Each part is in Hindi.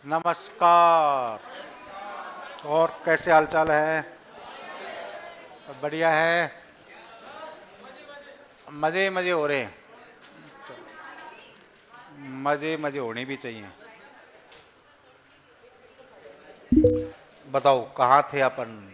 नमस्कार। और कैसे हालचाल है? बढ़िया है। मज़े मज़े हो रहे हैं। मज़े मज़े होने भी चाहिए। बताओ कहाँ थे अपन?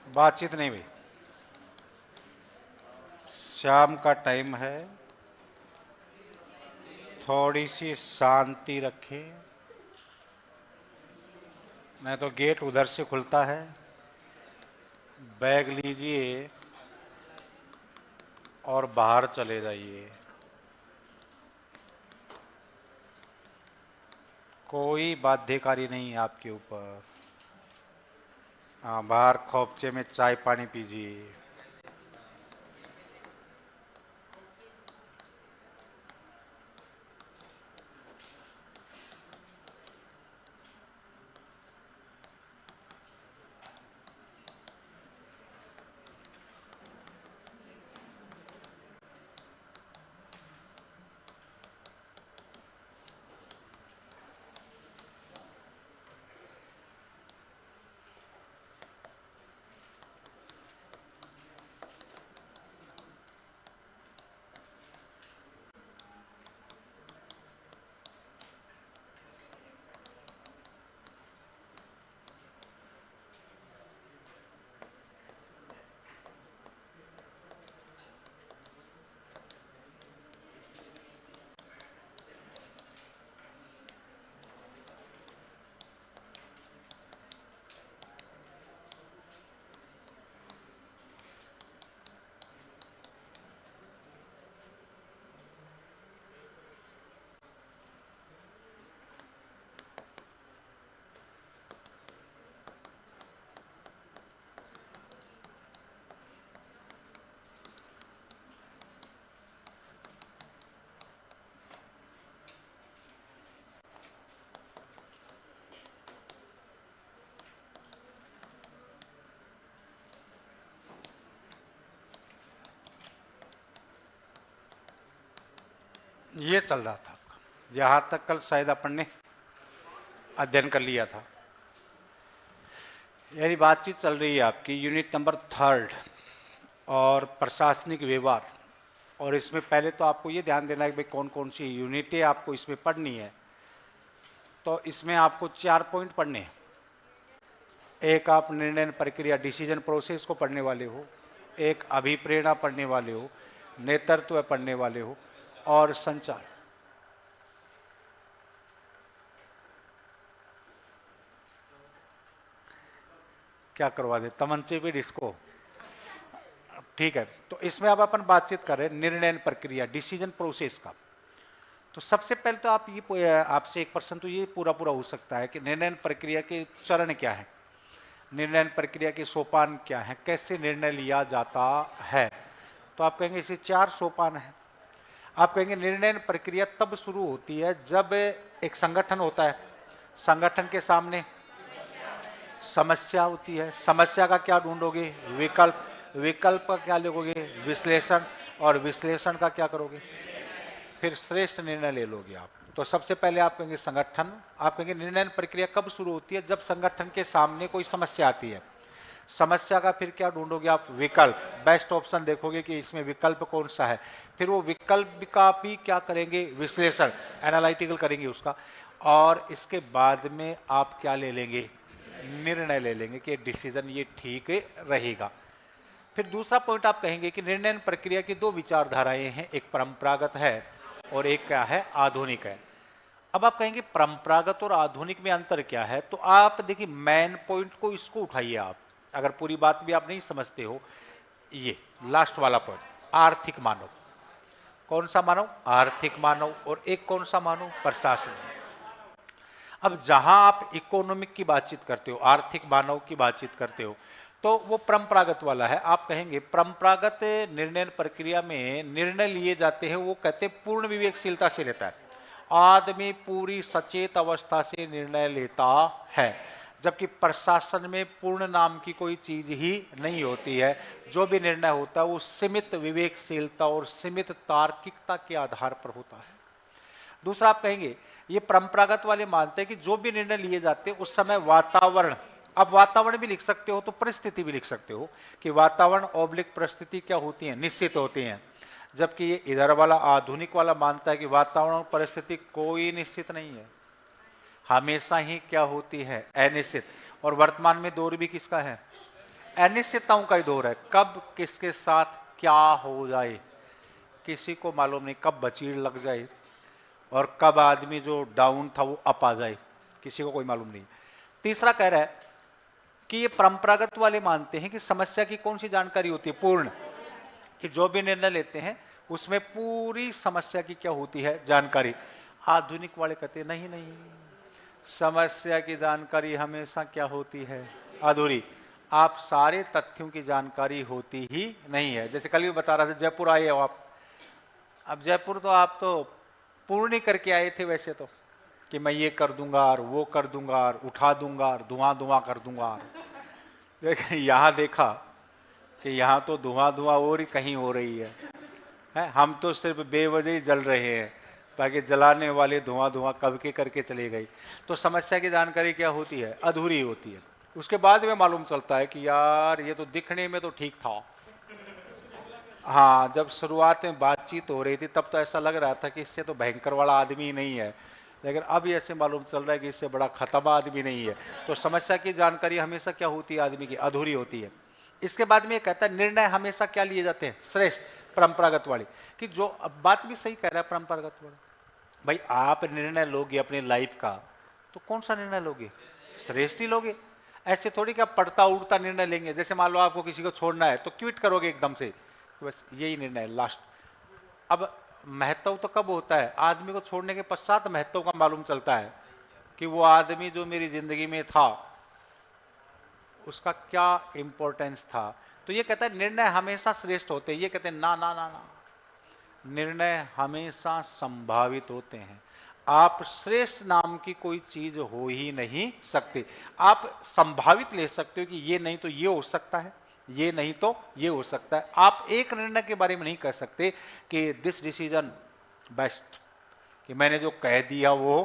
बातचीत नहीं हुई। शाम का टाइम है। थोड़ी सी शांति रखें। नहीं तो गेट उधर से खुलता है। बैग लीजिए और बाहर चले जाइए। कोई बाध्यकारी नहीं है आपके ऊपर। हाँ, बाहर खोपचे में चाय पानी पीजिए। ये चल रहा था आपका। यहाँ तक कल शायद अपन ने अध्ययन कर लिया था। यानी बातचीत चल रही है आपकी यूनिट नंबर थर्ड और प्रशासनिक व्यवहार। और इसमें पहले तो आपको ये ध्यान देना है कि भाई कौन कौन सी यूनिटें आपको इसमें पढ़नी है। तो इसमें आपको 4 पॉइंट पढ़ने हैं। एक आप निर्णय प्रक्रिया डिसीजन प्रोसेस को पढ़ने वाले हो, एक अभिप्रेरणा पढ़ने वाले हो, नेतृत्व पढ़ने वाले हो और संचार। क्या करवा दे तमंचे पे डिस्को। ठीक है, तो इसमें अब अपन बातचीत कर रहे हैं निर्णय प्रक्रिया, डिसीजन प्रोसेस का। तो सबसे पहले तो आप ये आपसे एक प्रश्न तो ये पूरा पूरा हो सकता है कि निर्णय प्रक्रिया के चरण क्या है, निर्णय प्रक्रिया के सोपान क्या है, कैसे निर्णय लिया जाता है। तो आप कहेंगे इसे 4 सोपान है। आप कहेंगे निर्णय प्रक्रिया तब शुरू होती है जब एक संगठन होता है, संगठन के सामने समस्या होती है, समस्या का क्या ढूंढोगे, विकल्प, विकल्प का क्या लिखोगे, विश्लेषण, और विश्लेषण का क्या करोगे, फिर श्रेष्ठ निर्णय ले लोगे आप। तो सबसे पहले आप कहेंगे संगठन, आप कहेंगे निर्णय प्रक्रिया कब शुरू होती है, जब संगठन के सामने कोई समस्या आती है। समस्या का फिर क्या ढूंढोगे आप, विकल्प, बेस्ट ऑप्शन देखोगे कि इसमें विकल्प कौन सा है, फिर वो विकल्प का भी क्या करेंगे, विश्लेषण, एनालिटिकल करेंगे उसका, और इसके बाद में आप क्या ले लेंगे, निर्णय ले लेंगे कि डिसीजन ये ठीक रहेगा। फिर दूसरा पॉइंट आप कहेंगे कि निर्णय प्रक्रिया की 2 विचारधाराएं हैं, एक परंपरागत है और एक क्या है, आधुनिक है। अब आप कहेंगे परंपरागत और आधुनिक में अंतर क्या है, तो आप देखिए मेन पॉइंट को इसको उठाइए आप, अगर पूरी बात भी आप नहीं समझते हो, ये लास्ट वाला पॉइंट, आर्थिक मानव। कौन सा मानव, आर्थिक मानव, और एक कौन सा मानव, प्रशासन। अब जहां आप इकोनॉमिक की बातचीत करते हो, आर्थिक मानव की बातचीत करते हो, तो वो परंपरागत वाला है। आप कहेंगे परंपरागत निर्णय प्रक्रिया में निर्णय लिए जाते हैं, वो कहते हैं पूर्ण विवेकशीलता से लेता है, आदमी पूरी सचेत अवस्था से निर्णय लेता है, जबकि प्रशासन में पूर्ण नाम की कोई चीज ही नहीं होती है। जो भी निर्णय होता है वो सीमित विवेकशीलता और सीमित तार्किकता के आधार पर होता है। दूसरा आप कहेंगे ये परंपरागत वाले मानते हैं कि जो भी निर्णय लिए जाते हैं उस समय वातावरण, अब वातावरण भी लिख सकते हो तो परिस्थिति भी लिख सकते हो कि वातावरण ऑब्लिक परिस्थिति क्या होती है, निश्चित होती हैं, जबकि ये इधर वाला आधुनिक वाला मानता है कि वातावरण और परिस्थिति कोई निश्चित नहीं है, हमेशा ही क्या होती है, अनिश्चित। और वर्तमान में दौर भी किसका है, अनिश्चितताओं का ही दौर है, कब किसके साथ क्या हो जाए किसी को मालूम नहीं, कब बचीड़ लग जाए और कब आदमी जो डाउन था वो अप आ जाए, किसी को कोई मालूम नहीं। तीसरा कह रहा है कि ये परंपरागत वाले मानते हैं कि समस्या की कौन सी जानकारी होती है, पूर्ण, कि जो भी निर्णय लेते हैं उसमें पूरी समस्या की क्या होती है, जानकारी। आधुनिक वाले कहते हैं नहीं नहीं, समस्या की जानकारी हमेशा क्या होती है, अधूरी, आप सारे तथ्यों की जानकारी होती ही नहीं है। जैसे कल भी बता रहा था, जयपुर आए हो आप, अब जयपुर तो आप तो पूर्ण ही करके आए थे वैसे तो, कि मैं ये कर दूंगा और वो कर दूंगा और उठा दूंगा और धुआं धुआं कर दूंगा, लेकिन यहाँ देखा कि यहाँ तो धुआं धुआं और ही कहीं हो रही है, हम तो सिर्फ बेवजह ही जल रहे हैं, बाकी जलाने वाले धुआं धुआं कब के करके चले गई। तो समस्या की जानकारी क्या होती है, अधूरी होती है। उसके बाद में मालूम चलता है कि यार ये तो दिखने में तो ठीक था, हाँ जब शुरुआत में बातचीत हो रही थी तब तो ऐसा लग रहा था कि इससे तो भयंकर वाला आदमी ही नहीं है, लेकिन अब ऐसे मालूम चल रहा है कि इससे बड़ा खतरनाक आदमी नहीं है। तो समस्या की जानकारी हमेशा क्या होती है, आदमी की अधूरी होती है। इसके बाद में ये कहता है निर्णय हमेशा क्या लिए जाते हैं, श्रेष्ठ, परंपरागत वाली, कि जो अब बात भी सही कह रहा है परंपरागत वाला, भाई आप निर्णय लोगे अपने लाइफ का तो कौन सा निर्णय लोगे, श्रेष्ठ ही लोगे। ऐसे थोड़ी क्या पड़ता उड़ता निर्णय लेंगे, जैसे मान लो आपको किसी को छोड़ना है तो क्विट करोगे एकदम से, बस यही निर्णय लास्ट। अब महत्व तो कब होता है, आदमी को छोड़ने के पश्चात महत्व का मालूम चलता है कि वो आदमी जो मेरी जिंदगी में था उसका क्या इंपॉर्टेंस था। तो ये कहता है निर्णय हमेशा श्रेष्ठ होते हैं, ये कहते हैं ना ना ना ना, निर्णय हमेशा संभावित होते हैं, आप श्रेष्ठ नाम की कोई चीज हो ही नहीं सकती। आप संभावित ले सकते हो कि ये नहीं तो ये हो सकता है, ये नहीं तो ये हो सकता है। आप एक निर्णय के बारे में नहीं कह सकते कि दिस डिसीजन बेस्ट, कि मैंने जो कह दिया वो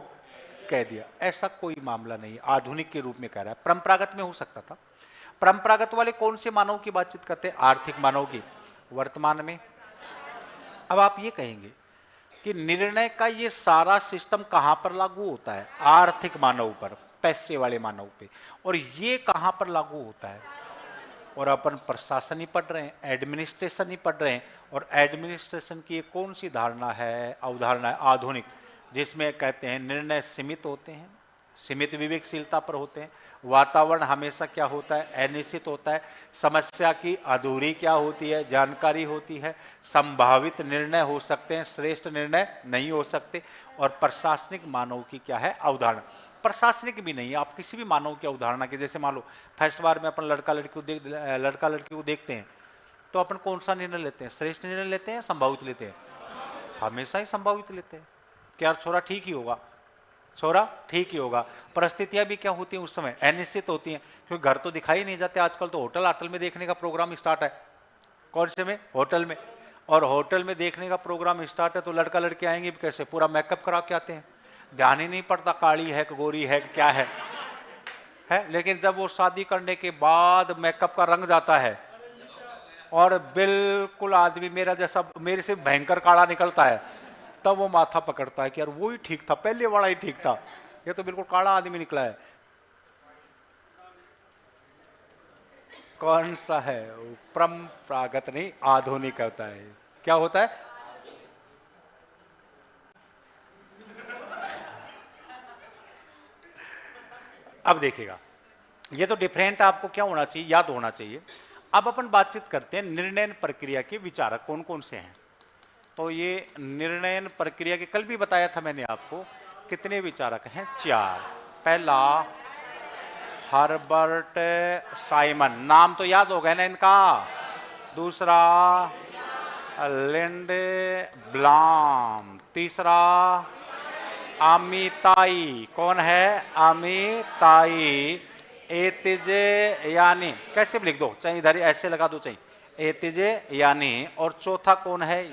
कह दिया, ऐसा कोई मामला नहीं। आधुनिक के रूप में कह रहा है, परंपरागत में हो सकता था। परंपरागत वाले कौन से मानव की बातचीत करते हैं, आर्थिक मानव की। वर्तमान में अब आप ये कहेंगे कि निर्णय का ये सारा सिस्टम कहां पर लागू होता है, आर्थिक मानव पर, पैसे वाले मानव पे, और ये कहां पर लागू होता है, और अपन प्रशासन ही पढ़ रहे हैं, एडमिनिस्ट्रेशन ही पढ़ रहे हैं। और एडमिनिस्ट्रेशन की एक कौन सी धारणा है, अवधारणा है, आधुनिक, जिसमें कहते हैं निर्णय सीमित होते हैं, सीमित विवेकशीलता पर होते हैं। वातावरण हमेशा क्या होता है, अनिश्चित होता है। समस्या की अधूरी क्या होती है, जानकारी होती है। संभावित निर्णय हो सकते हैं, श्रेष्ठ निर्णय नहीं हो सकते। और प्रशासनिक मानव की क्या है, अवधारणा। प्रशासनिक भी नहीं, आप किसी भी मानव की अवधारणा की, जैसे मान लो फर्स्ट बार में अपन लड़का लड़की को देखते हैं, तो अपन कौन सा निर्णय लेते हैं, श्रेष्ठ निर्णय लेते हैं, संभावित लेते हैं? हमेशा ही संभावित लेते हैं। क्या छोरा ठीक ही होगा, छोरा ठीक ही होगा। परिस्थितियां भी क्या होती हैं उस समय, अनिश्चित होती हैं, क्योंकि घर तो दिखाई नहीं जाते। आजकल तो होटल आटल में देखने का प्रोग्राम स्टार्ट है। कौन से में, होटल में। और होटल में देखने का प्रोग्राम स्टार्ट है तो लड़का लड़की आएंगे भी कैसे, पूरा मेकअप करा के आते हैं, ध्यान ही नहीं पड़ता काली है गोरी है क्या है। लेकिन जब वो शादी करने के बाद मेकअप का रंग जाता है और बिल्कुल आदमी मेरा जैसा, मेरे से भयंकर काला निकलता है, तब वो माथा पकड़ता है कि यार वो ही ठीक था, पहले वाला ही ठीक था, ये तो बिल्कुल काला आदमी निकला है। कौन सा है, परंपरागत नहीं, आधुनिक होता है। क्या होता है, अब देखिएगा, ये तो डिफरेंट आपको क्या होना चाहिए, याद होना चाहिए। अब अपन बातचीत करते हैं निर्णय प्रक्रिया के विचारक कौन कौन से हैं। तो ये निर्णय प्रक्रिया के, कल भी बताया था मैंने आपको, कितने विचारक हैं, 4। पहला हर्बर्ट साइमन, नाम तो याद हो गया ना इनका। दूसरा लिंड ब्लाम। तीसरा अमिताई, कौन है, अमिताई। एतिजे यानी, कैसे भी लिख दो, चाहे इधर ऐसे लगा दो चाहे, एतिजे यानी। और चौथा कौन है,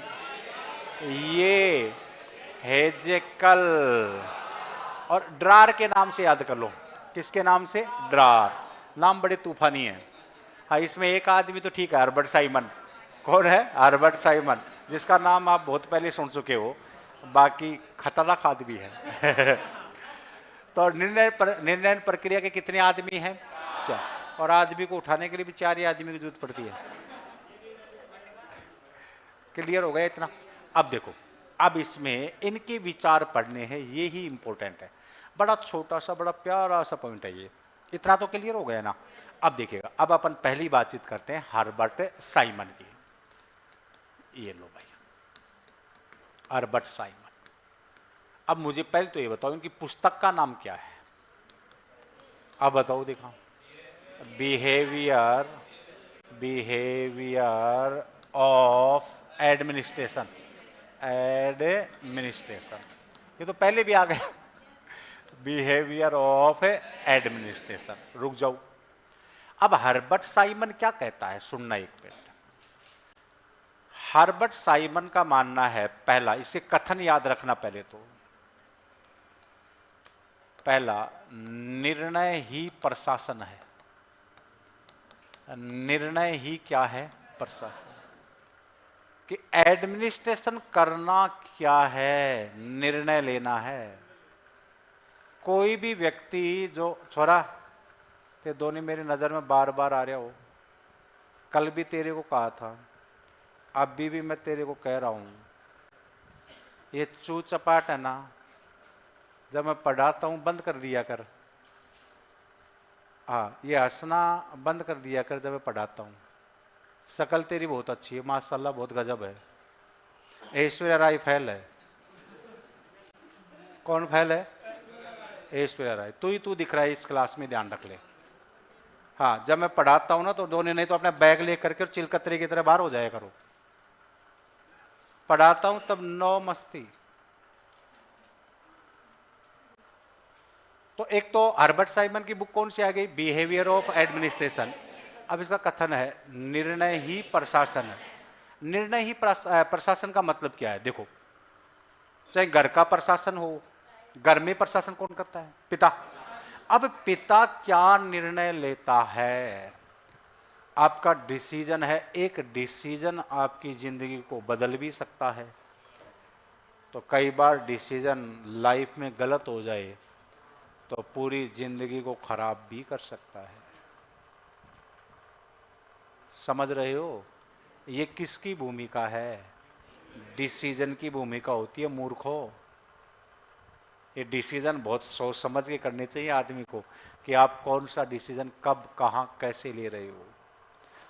ये हेजेकल। और ड्रार के नाम से याद कर लो, किसके नाम से, ड्रार। नाम बड़े तूफानी है। हाँ, इसमें एक आदमी तो ठीक है, हर्बर्ट साइमन। कौन है, हर्बर्ट साइमन, जिसका नाम आप बहुत पहले सुन चुके हो, बाकी खतरनाक आदमी है। तो निर्णय प्रक्रिया के कितने आदमी हैं, क्या, और आदमी को उठाने के लिए भी 4 ही आदमी की जरूरत पड़ती है। क्लियर हो गया इतना। अब देखो, अब इसमें इनके विचार पढ़ने हैं, ये ही इंपॉर्टेंट है। बड़ा छोटा सा बड़ा प्यारा सा पॉइंट है ये, इतना तो क्लियर हो गया ना। अब देखिएगा, अब अपन पहली बातचीत करते हैं हर्बर्ट साइमन की। ये लो भाई, हर्बर्ट साइमन। अब मुझे पहले तो ये बताओ, इनकी पुस्तक का नाम क्या है, अब बताओ, दिखाओ। Behaviour, behaviour of administration, administration, ये तो पहले भी आ गए। बिहेवियर ऑफ एडमिनिस्ट्रेशन, रुक जाओ। अब हर्बर्ट साइमन क्या कहता है, सुनना एक मिनट। हर्बर्ट साइमन का मानना है, पहला इसके कथन याद रखना पहले तो, पहला निर्णय ही प्रशासन है। निर्णय ही क्या है, प्रशासन। कि एडमिनिस्ट्रेशन करना क्या है, निर्णय लेना है। कोई भी व्यक्ति जो, छोरा ते दोनों मेरी नजर में बार बार आ रहे हो, कल भी तेरे को कहा था, अभी भी मैं तेरे को कह रहा हूं, ये चू चपाट है ना, जब मैं पढ़ाता हूं बंद कर दिया कर। हाँ, ये हंसना बंद कर दिया कर जब मैं पढ़ाता हूं। शकल तेरी बहुत अच्छी है माशाल्लाह, बहुत गजब है। ऐश्वर्या राय फेल है। कौन फेल है, ऐश्वर्या राय। तू ही तू दिख रहा है इस क्लास में, ध्यान रख ले। हाँ, जब मैं पढ़ाता हूं ना तो दोनों, नहीं तो अपना बैग ले करके और चिलकतरे की तरह बाहर हो जाया करो। पढ़ाता हूं तब 9 मस्ती। तो एक तो हर्बर्ट साइमन की बुक कौन सी आ गई, बिहेवियर ऑफ एडमिनिस्ट्रेशन। अब इसका कथन है, निर्णय ही प्रशासन है। निर्णय ही प्रशासन का मतलब क्या है, देखो, चाहे घर का प्रशासन हो, घर में प्रशासन कौन करता है, पिता। अब पिता क्या निर्णय लेता है, आपका डिसीजन है, एक डिसीजन आपकी जिंदगी को बदल भी सकता है। तो कई बार डिसीजन लाइफ में गलत हो जाए तो पूरी जिंदगी को खराब भी कर सकता है। समझ रहे हो, ये किसकी भूमिका है, डिसीजन की भूमिका होती है, मूर्खों। ये डिसीजन बहुत सोच समझ के करने चाहिए आदमी को कि आप कौन सा डिसीजन कब कहाँ कैसे ले रहे हो,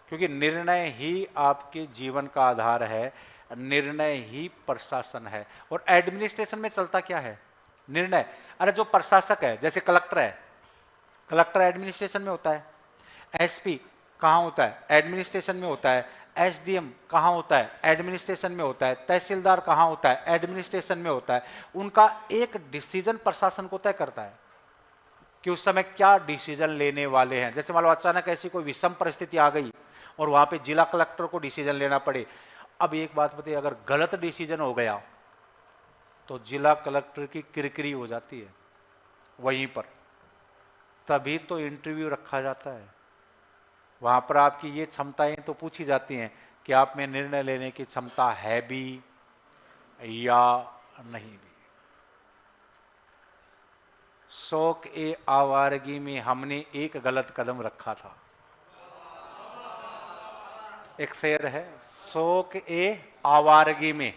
क्योंकि निर्णय ही आपके जीवन का आधार है, निर्णय ही प्रशासन है। और एडमिनिस्ट्रेशन में चलता क्या है? निर्णय। अरे जो प्रशासक है, जैसे कलेक्टर है, कलेक्टर एडमिनिस्ट्रेशन में होता है। एसपी कहाँ होता है? एडमिनिस्ट्रेशन में होता है। एसडीएम कहाँ होता है? एडमिनिस्ट्रेशन में होता है। तहसीलदार कहाँ होता है? एडमिनिस्ट्रेशन में होता है। उनका एक डिसीजन प्रशासन को तय करता है कि उस समय क्या डिसीजन लेने वाले हैं। जैसे मान लो अचानक ऐसी कोई विषम परिस्थिति आ गई और वहां पे जिला कलेक्टर को डिसीजन लेना पड़े। अब एक बात बताइए, अगर गलत डिसीजन हो गया तो जिला कलेक्टर की किरकिरी हो जाती है वहीं पर। तभी तो इंटरव्यू रखा जाता है, वहां पर आपकी ये क्षमताएं तो पूछी जाती हैं कि आप में निर्णय लेने की क्षमता है भी या नहीं भी। शौक ए आवारगी में हमने एक गलत कदम रखा था। एक शेर है, शौक ए आवारगी में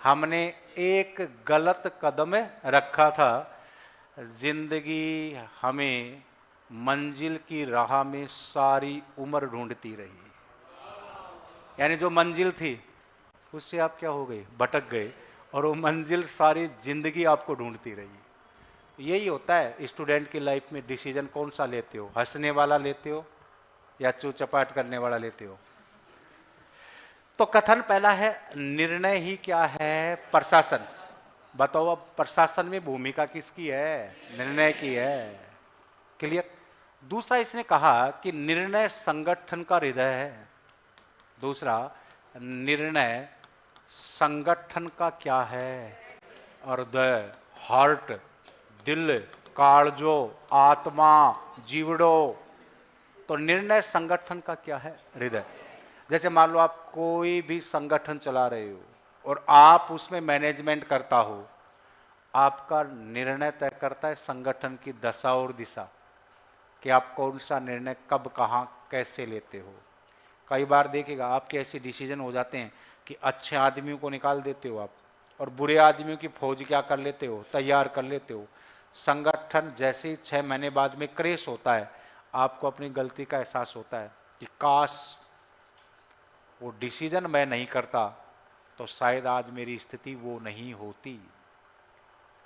हमने एक गलत कदम रखा था, जिंदगी हमें मंजिल की राह में सारी उम्र ढूंढती रही। यानी जो मंजिल थी उससे आप क्या हो गए? भटक गए, और वो मंजिल सारी जिंदगी आपको ढूंढती रही। यही होता है स्टूडेंट की लाइफ में। डिसीजन कौन सा लेते हो? हंसने वाला लेते हो या चूचपाट करने वाला लेते हो? तो कथन पहला है, निर्णय ही क्या है? प्रशासन। बताओ अब प्रशासन में भूमिका किसकी है? निर्णय की है। क्लियर? दूसरा इसने कहा कि निर्णय संगठन का हृदय है। दूसरा, निर्णय संगठन का क्या है? हृदय, हार्ट, दिल, कालजो, आत्मा, जीवड़ो। तो निर्णय संगठन का क्या है? हृदय। जैसे मान लो आप कोई भी संगठन चला रहे हो और आप उसमें मैनेजमेंट करता हो, आपका निर्णय तय करता है संगठन की दशा और दिशा, कि आप कौन सा निर्णय कब कहाँ कैसे लेते हो। कई बार देखिएगा आपके ऐसे डिसीजन हो जाते हैं कि अच्छे आदमियों को निकाल देते हो आप, और बुरे आदमियों की फौज क्या कर लेते हो? तैयार कर लेते हो। संगठन जैसे ही 6 महीने बाद में क्रैश होता है, आपको अपनी गलती का एहसास होता है कि काश वो डिसीजन मैं नहीं करता तो शायद आज मेरी स्थिति वो नहीं होती।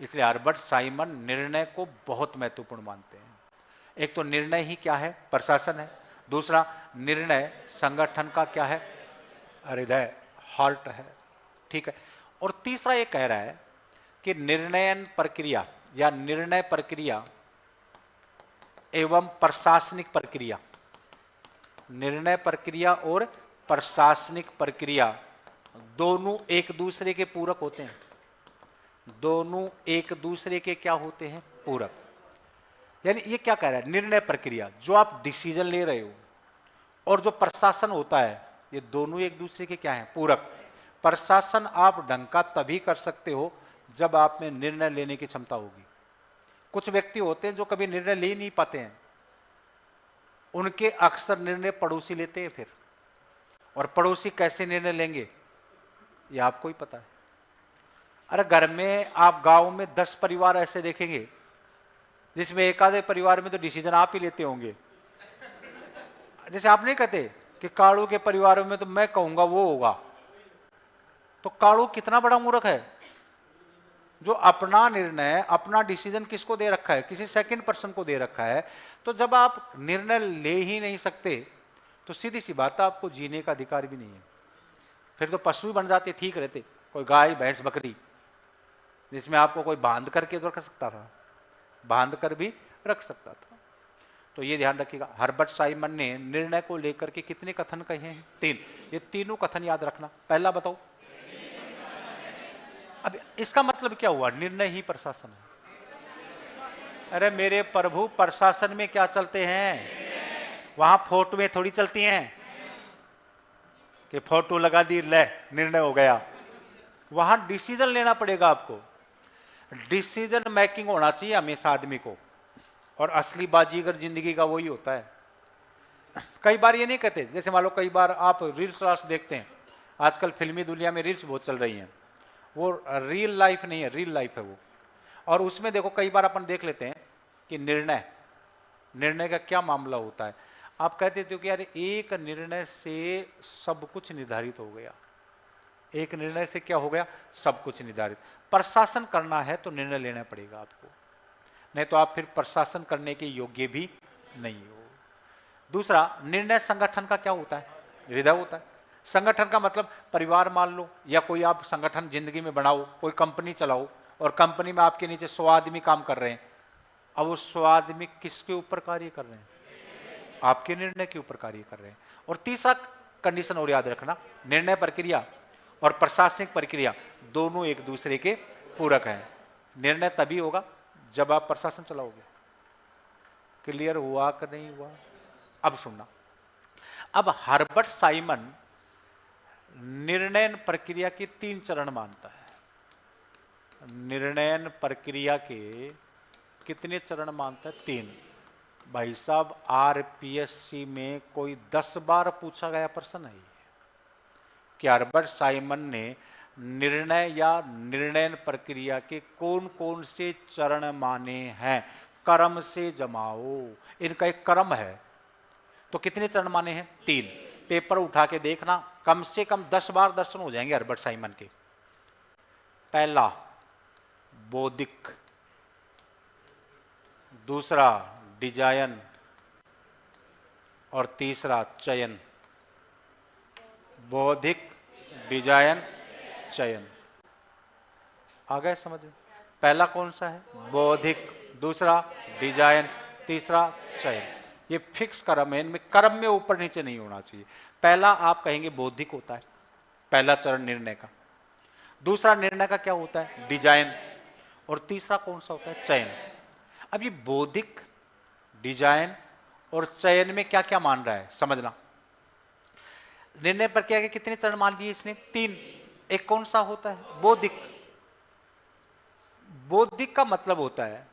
इसलिए हर्बर्ट साइमन निर्णय को बहुत महत्वपूर्ण मानते हैं। एक तो निर्णय ही क्या है? प्रशासन है। दूसरा, निर्णय संगठन का क्या है? हृदय, हार्ट है। ठीक है। और तीसरा ये कह रहा है कि निर्णयन प्रक्रिया या निर्णय प्रक्रिया एवं प्रशासनिक प्रक्रिया, निर्णय प्रक्रिया और प्रशासनिक प्रक्रिया दोनों एक दूसरे के पूरक होते हैं। दोनों एक दूसरे के क्या होते हैं? पूरक। यानी ये क्या कह रहा है? निर्णय प्रक्रिया जो आप डिसीजन ले रहे हो और जो प्रशासन होता है, ये दोनों एक दूसरे के क्या हैं? पूरक। प्रशासन आप ढंग का तभी कर सकते हो जब आप में निर्णय लेने की क्षमता होगी। कुछ व्यक्ति होते हैं जो कभी निर्णय ले नहीं पाते हैं, उनके अक्सर निर्णय पड़ोसी लेते हैं फिर, और पड़ोसी कैसे निर्णय लेंगे ये आपको ही पता है। अरे घर में आप गांव में 10 परिवार ऐसे देखेंगे जिसमें एक आधे परिवार में तो डिसीजन आप ही लेते होंगे। जैसे आप नहीं कहते कि काड़ू के परिवार में तो मैं कहूंगा वो होगा, तो काड़ू कितना बड़ा मूर्ख है जो अपना निर्णय, अपना डिसीजन किसको दे रखा है? किसी सेकंड पर्सन को दे रखा है। तो जब आप निर्णय ले ही नहीं सकते तो सीधी सी बात है, आपको जीने का अधिकार भी नहीं है। फिर तो पशु ही बन जाते, ठीक रहते, कोई गाय भैंस बकरी, जिसमें आपको कोई बांध करके तो रख सकता था, बांध कर भी रख सकता था। तो ये ध्यान रखिएगा, हर्बर्ट साइमन ने निर्णय को लेकर के कितने कथन कहे हैं? 3। ये तीनों कथन याद रखना। पहला बताओ, अब इसका मतलब क्या हुआ? निर्णय ही प्रशासन है। अरे मेरे प्रभु, प्रशासन में क्या चलते हैं? वहां फोटो में थोड़ी चलती हैं कि फोटो लगा दी, ले निर्णय हो गया। वहां डिसीजन लेना पड़ेगा आपको। डिसीजन मेकिंग होना चाहिए हमेशा आदमी को, और असली बाजीगर जिंदगी का वही होता है। कई बार ये नहीं कहते, जैसे मान लो कई बार आप रील्स देखते हैं, आजकल फिल्मी दुनिया में रील्स बहुत चल रही हैं, वो रियल लाइफ नहीं है, रियल लाइफ है वो। और उसमें देखो कई बार अपन देख लेते हैं कि निर्णय निर्णय का क्या मामला होता है। आप कहते थे कि यार एक निर्णय से सब कुछ निर्धारित हो गया, एक निर्णय से क्या हो गया, सब कुछ निर्धारित। प्रशासन करना है तो निर्णय लेना पड़ेगा आपको, नहीं तो आप फिर प्रशासन करने के योग्य भी नहीं हो। दूसरा, निर्णय संगठन का क्या होता है, हृदय होता है। संगठन का मतलब परिवार मान लो, या कोई आप संगठन जिंदगी में बनाओ, कोई कंपनी चलाओ और कंपनी में आपके नीचे 100 आदमी काम कर रहे हैं। अब वो 100 आदमी किसके ऊपर कार्य कर रहे हैं, आपके निर्णय के ऊपर कार्य कर रहे हैं। और तीसरा कंडीशन और याद रखना, निर्णय प्रक्रिया और प्रशासनिक प्रक्रिया दोनों एक दूसरे के पूरक हैं। निर्णय तभी होगा जब आप प्रशासन चलाओगे। क्लियर हुआ कि नहीं हुआ? अब सुनना, अब हर्बर्ट साइमन निर्णयन प्रक्रिया के 3 चरण मानता है। निर्णयन प्रक्रिया के कितने चरण मानता है? 3। भाई साहब, आरपीएससी में कोई 10 बार पूछा गया प्रश्न है कि हर्बर्ट साइमन ने निर्णय या निर्णयन प्रक्रिया के कौन कौन से चरण माने हैं। क्रम से जमाओ, इनका एक क्रम है। तो कितने चरण माने हैं? 3। पेपर उठा के देखना, कम से कम 10 बार दर्शन हो जाएंगे हर्बर्ट साइमन के। पहला बौद्धिक, दूसरा डिजाइन और तीसरा चयन। बौद्धिक, डिजाइन, चयन। आ गए समझ में? पहला कौन सा है? बौद्धिक, दूसरा डिजाइन, तीसरा चयन। ये फिक्स क्रम है, इनमें क्रम में ऊपर नीचे नहीं होना चाहिए। पहला आप कहेंगे बौद्धिक होता है, पहला चरण निर्णय का। दूसरा निर्णय का क्या होता है? डिजाइन। और तीसरा कौन सा होता है? चयन। अब ये बौद्धिक, डिजाइन और चयन में क्या क्या मान रहा है समझना। निर्णय प्रक्रिया के कितने चरण मान लिए इसने? 3। एक कौन सा होता है? बौद्धिक। बौद्धिक का मतलब होता है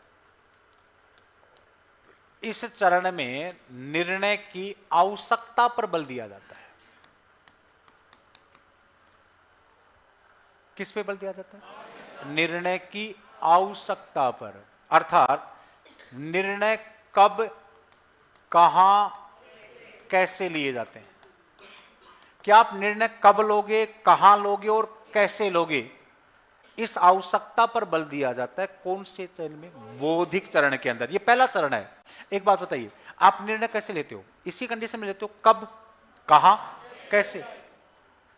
इस चरण में निर्णय की आवश्यकता पर बल दिया जाता है। किस पे बल दिया जाता है? निर्णय की आवश्यकता पर। अर्थात निर्णय कब, कहां, कैसे लिए जाते हैं। क्या आप निर्णय कब लोगे, कहां लोगे और कैसे लोगे, इस आवश्यकता पर बल दिया जाता है। कौन से चरण में? बौद्धिक चरण के अंदर। ये पहला चरण है। एक बात बताइए, आप निर्णय कैसे लेते हो? इसी कंडीशन में लेते हो, कब, कहां, कैसे।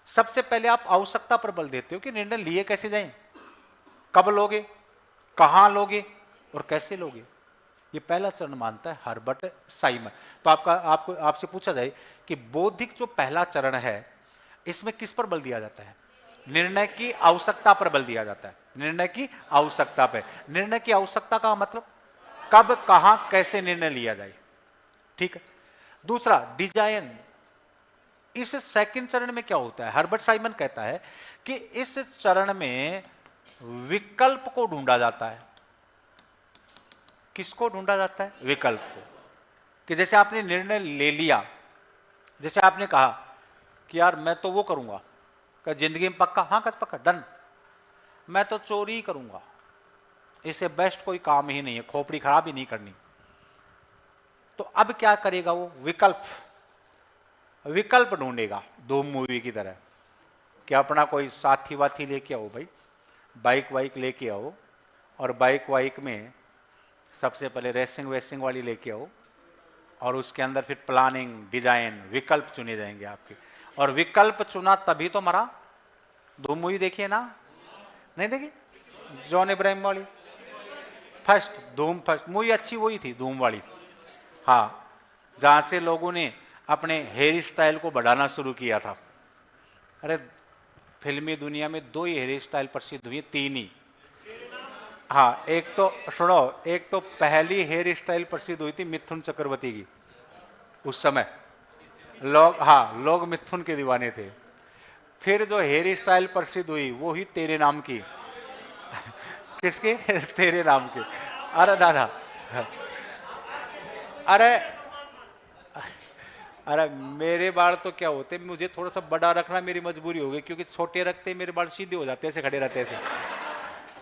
सबसे पहले आप आवश्यकता पर बल देते हो कि निर्णय लिए कैसे जाएं, कब लोगे, कहां लोगे और कैसे लोगे। ये पहला चरण मानता है हर्बर्ट साइमन। तो आपसे पूछा जाए कि बौद्धिक जो पहला चरण है, इसमें किस पर बल दिया जाता है? निर्णय की आवश्यकता पर बल दिया जाता है। निर्णय की आवश्यकता पर। निर्णय की आवश्यकता का मतलब कब, कहां, कैसे निर्णय लिया जाए। ठीक है। दूसरा डिजाइन। इस सेकंड चरण में क्या होता है? हर्बर्ट साइमन कहता है कि इस चरण में विकल्प को ढूंढा जाता है। किसको ढूंढा जाता है? विकल्प को। कि जैसे आपने निर्णय ले लिया, जैसे आपने कहा कि यार मैं तो वो करूंगा, कि जिंदगी में पक्का, हाँ कद पक्का, डन, मैं तो चोरी ही करूंगा, इससे बेस्ट कोई काम ही नहीं है, खोपड़ी खराब ही नहीं करनी। तो अब क्या करेगा वो? विकल्प ढूंढेगा, धूम मूवी की तरह कि अपना कोई साथी वाथी लेके आओ भाई, बाइक वाइक लेके आओ, और बाइक वाइक में सबसे पहले रेसिंग वेसिंग वाली लेके आओ, और उसके अंदर फिर प्लानिंग, डिजाइन, विकल्प चुने जाएंगे आपके। और विकल्प चुना तभी तो मरा। धूम मूवी देखिए ना? नहीं देखी? जॉन इब्राहिम वाली फर्स्ट, धूम फर्स्ट मूवी अच्छी वही थी, धूम वाली। हाँ, जहां से लोगों ने अपने हेयर स्टाइल को बढ़ाना शुरू किया था। अरे फिल्मी दुनिया में 2 ही हेयर स्टाइल प्रसिद्ध हुई, 3 ही। हाँ, एक तो सुनो, एक तो पहली हेयर स्टाइल प्रसिद्ध हुई थी मिथुन चक्रवर्ती की। उस समय लोग मिथुन के दीवाने थे। फिर जो हेयर स्टाइल प्रसिद्ध हुई वो ही तेरे नाम की। किसकी? तेरे नाम की। अरे दादा, अरे अरे मेरे बाल तो क्या होते, मुझे थोड़ा सा बड़ा रखना मेरी मजबूरी हो गई, क्योंकि छोटे रखते मेरे बाल सीधे हो जाते, ऐसे खड़े रहते ऐसे।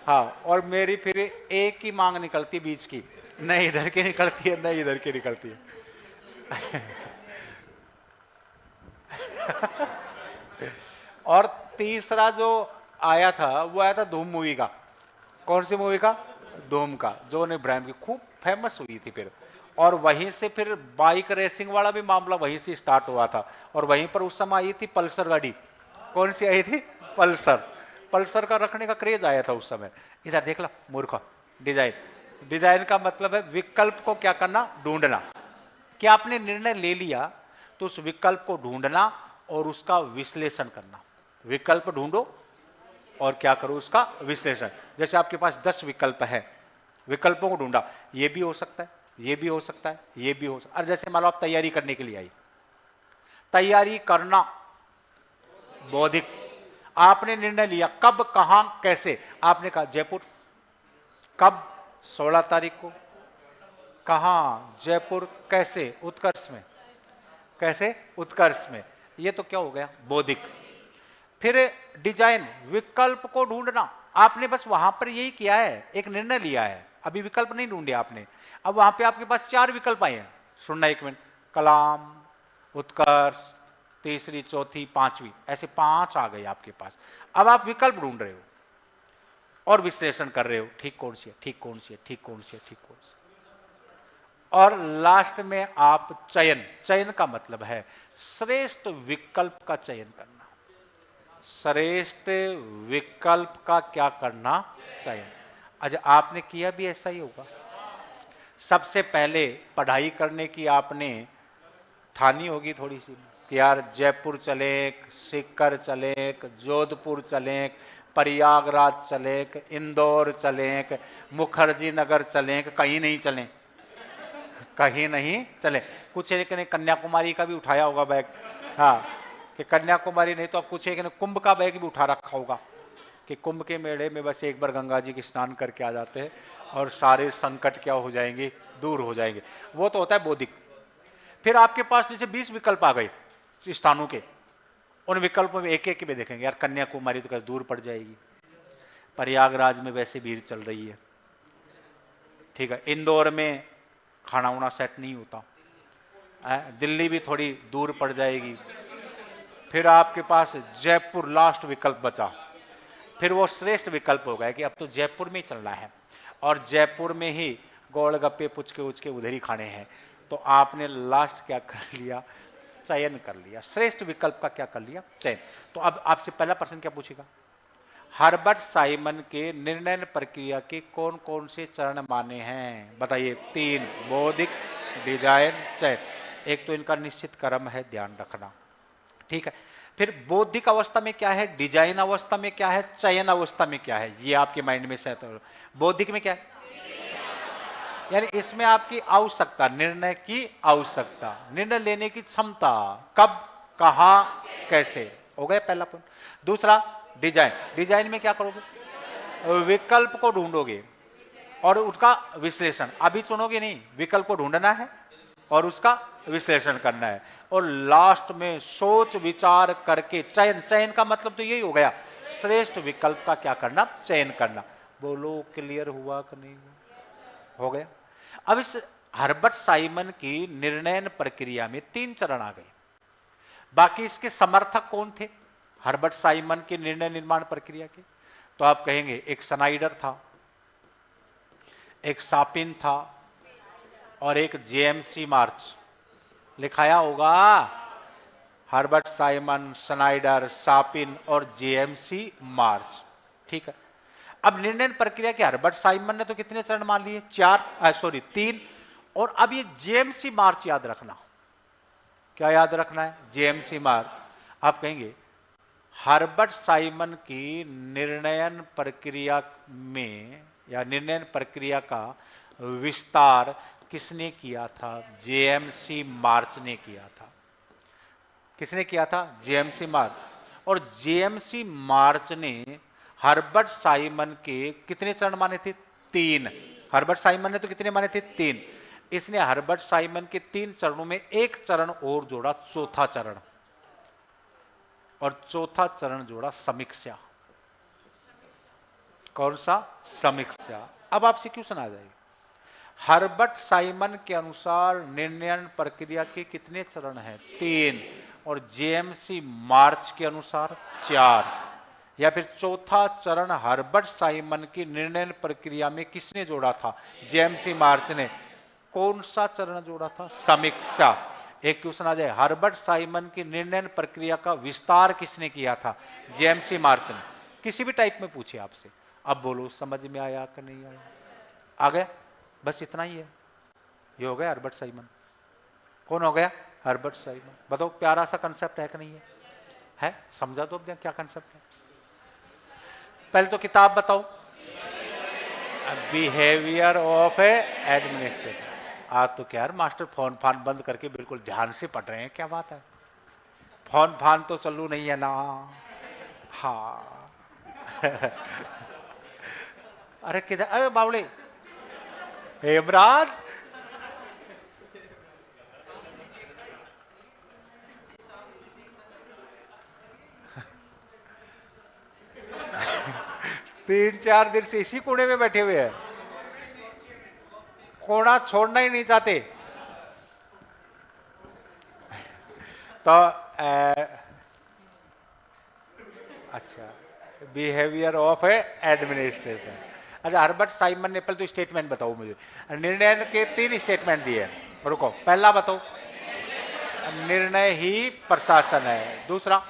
हाँ, और मेरी फिर एक ही मांग निकलती बीच की, नहीं इधर की निकलती है, नहीं इधर की निकलती है। और तीसरा जो आया था वो आया था धूम मूवी का। कौन सी मूवी का? धूम का, जॉन इब्राहिम की, खूब फेमस हुई थी फिर। और वहीं से फिर बाइक रेसिंग वाला भी मामला वहीं से स्टार्ट हुआ था। और वहीं पर उस समय आई थी पल्सर गाड़ी। कौन सी आई थी? पल्सर। पल्सर का रखने का क्रेज आया था उस समय। इधर देख ला मूर्खा, डिजाइन। डिजाइन का मतलब है विकल्प को क्या करना, ढूंढना। कि आपने निर्णय ले लिया तो उस विकल्प को ढूंढना और उसका विश्लेषण करना। विकल्प ढूंढो और क्या करो, उसका विश्लेषण। जैसे आपके पास 10 विकल्प है, विकल्पों को ढूंढा, ये भी हो सकता है, ये भी हो सकता है, ये भी हो सकता है। और जैसे मान लो आप तैयारी करने के लिए आई, तैयारी करना बौद्धिक। आपने निर्णय लिया, कब, कहां, कैसे। आपने कहा जयपुर। कब? 16 तारीख को। कहां? जयपुर। कैसे? उत्कर्ष में। कैसे? उत्कर्ष में। ये तो क्या हो गया, बौद्धिक। फिर डिजाइन, विकल्प को ढूंढना। आपने बस वहां पर यही किया है, एक निर्णय लिया है, अभी विकल्प नहीं ढूंढे आपने। अब वहां पे आपके पास 4 विकल्प आए हैं, सुनना एक मिनट। कलाम, उत्कर्ष, तीसरी, चौथी, पांचवी, ऐसे 5 आ गए आपके पास। अब आप विकल्प ढूंढ रहे हो और विश्लेषण कर रहे हो, ठीक कौन सी है, ठीक कौन सी है, ठीक कौन सी है, ठीक कौन सी। और लास्ट में आप चयन। चयन का मतलब है श्रेष्ठ विकल्प का चयन करना। श्रेष्ठ विकल्प का क्या करना, चयन। अच्छा, आपने किया भी ऐसा ही होगा। सबसे पहले पढ़ाई करने की आपने ठानी होगी थोड़ी सी कि यार जयपुर चले, सीकर चले, जोधपुर चले, प्रयागराज चले, इंदौर चले, मुखर्जी नगर चले, कहीं नहीं चले, कहीं नहीं चले। कुछ एक ने कन्याकुमारी का भी उठाया होगा बैग। हाँ, कि कन्याकुमारी नहीं तो अब कुछ एक ने कुंभ का बैग भी उठा रखा होगा कि कुंभ के मेले में बस एक बार गंगा जी के स्नान करके आ जाते हैं और सारे संकट क्या हो जाएंगे, दूर हो जाएंगे। वो तो होता है बौद्धिक। फिर आपके पास जैसे 20 विकल्प आ गए स्थानों के, उन विकल्पों में एक एक में देखेंगे, यार कन्याकुमारी तो कैसे दूर पड़ जाएगी, प्रयागराज में वैसे भीड़ चल रही है, ठीक है, इंदौर में खाना वाना सेट नहीं होता, दिल्ली भी थोड़ी दूर पड़ जाएगी। फिर आपके पास जयपुर लास्ट विकल्प बचा। फिर वो श्रेष्ठ विकल्प हो गया कि अब तो जयपुर में ही चलना है और जयपुर में ही गोलगप्पे पुचके उचके उधर ही खाने हैं। तो आपने लास्ट क्या कर लिया, चयन कर लिया। श्रेष्ठ विकल्प का क्या कर लिया, चयन। तो अब आपसे पहला प्रश्न क्या पूछेगा, हर्बर्ट साइमन के निर्णय प्रक्रिया के कौन कौन से चरण माने हैं, बताइए। 3, बौद्धिक, डिजाइन, चयन। एक तो इनका निश्चित क्रम है, ध्यान रखना, ठीक है। फिर बौद्धिक अवस्था में क्या है, डिजाइन अवस्था में क्या है, चयन अवस्था में क्या है, ये आपके माइंड में सेट हो। बौद्धिक में क्या है, यानी इसमें आपकी आवश्यकता, निर्णय की आवश्यकता, निर्णय लेने की क्षमता, कब, कहां, कैसे, हो गया पहला पॉइंट। दूसरा डिजाइन। डिजाइन में क्या करोगे, विकल्प को ढूंढोगे और उसका विश्लेषण। अभी चुनोगे नहीं, विकल्प को ढूंढना है और उसका विश्लेषण करना है। और लास्ट में सोच विचार करके चयन। चयन का मतलब तो यही हो गया, श्रेष्ठ विकल्प का क्या करना, चयन करना। बोलो क्लियर हुआ कि नहीं हुआ, हो गया। अब इस हर्बर्ट साइमन की निर्णय प्रक्रिया में 3 चरण आ गए। बाकी इसके समर्थक कौन थे हर्बर्ट साइमन के निर्णय निर्माण प्रक्रिया के, तो आप कहेंगे एक स्नाइडर था, एक सापिन था और एक जेएमसी मार्च। लिखाया होगा हर्बर्ट साइमन, स्नाइडर, सापिन और जेएमसी मार्च, ठीक है। अब निर्णय प्रक्रिया के हर्बर्ट साइमन ने तो कितने चरण मान लिए, 3। और अब ये जेएमसी मार्च याद रखना। क्या याद रखना है, जेएमसी मार्च। आप कहेंगे हर्बर्ट साइमन की निर्णयन प्रक्रिया में या निर्णय प्रक्रिया का विस्तार किसने किया था, जेएमसी मार्च ने किया था। किसने किया था, जेएमसी मार्च। और जेएमसी मार्च ने हर्बर्ट साइमन के कितने चरण माने थे, 3। हर्बर्ट साइमन ने तो कितने माने थे, 3। इसने हर्बर्ट साइमन के 3 चरणों में एक चरण और जोड़ा, चौथा चरण। और चौथा चरण जोड़ा समीक्षा। कौन सा? समीक्षा। अब आपसे क्वेश्चन आ जाएगा, हर्बर्ट साइमन के अनुसार निर्णयन प्रक्रिया के कितने चरण हैं? 3। और जेएमसी मार्च के अनुसार 4। या फिर चौथा चरण हर्बर्ट साइमन की निर्णयन प्रक्रिया में किसने जोड़ा था? जेएमसी मार्च ने। कौन सा चरण जोड़ा था? समीक्षा। एक क्वेश्चन आ जाए, हर्बर्ट साइमन की निर्णयन प्रक्रिया का विस्तार किसने किया था? जेएमसी मार्च ने। किसी भी टाइप में पूछे आपसे, अब बोलो समझ में आया कि नहीं आया? आ गया? बस इतना ही है। ये हो गया हर्बर्ट साइमन। कौन हो गया? Herbert Simon. बताओ प्यारा सा कंसेप्ट है कि नहीं है? समझा दो अब क्या कंसेप्ट है। पहले तो किताब बताओ, बिहेवियर ऑफ ए एडमिनिस्ट्रेटर। आज तो क्या यार मास्टर फोन फान बंद करके बिल्कुल ध्यान से पढ़ रहे हैं, क्या बात है? फोन फान तो चालू नहीं है ना? हाँ। अरे किधर? अरे बावड़े, हेमराज, तीन चार दिन से इसी कोने में बैठे हुए हैं, कोना छोड़ना ही नहीं चाहते। तो अच्छा, बिहेवियर ऑफ ए एडमिनिस्ट्रेशन। अच्छा, हर्बर्ट साइमन ने, पहले तो स्टेटमेंट बताओ मुझे। निर्णय के 3 स्टेटमेंट दिए हैं। रुको, पहला बताओ, निर्णय ही प्रशासन है। दूसरा,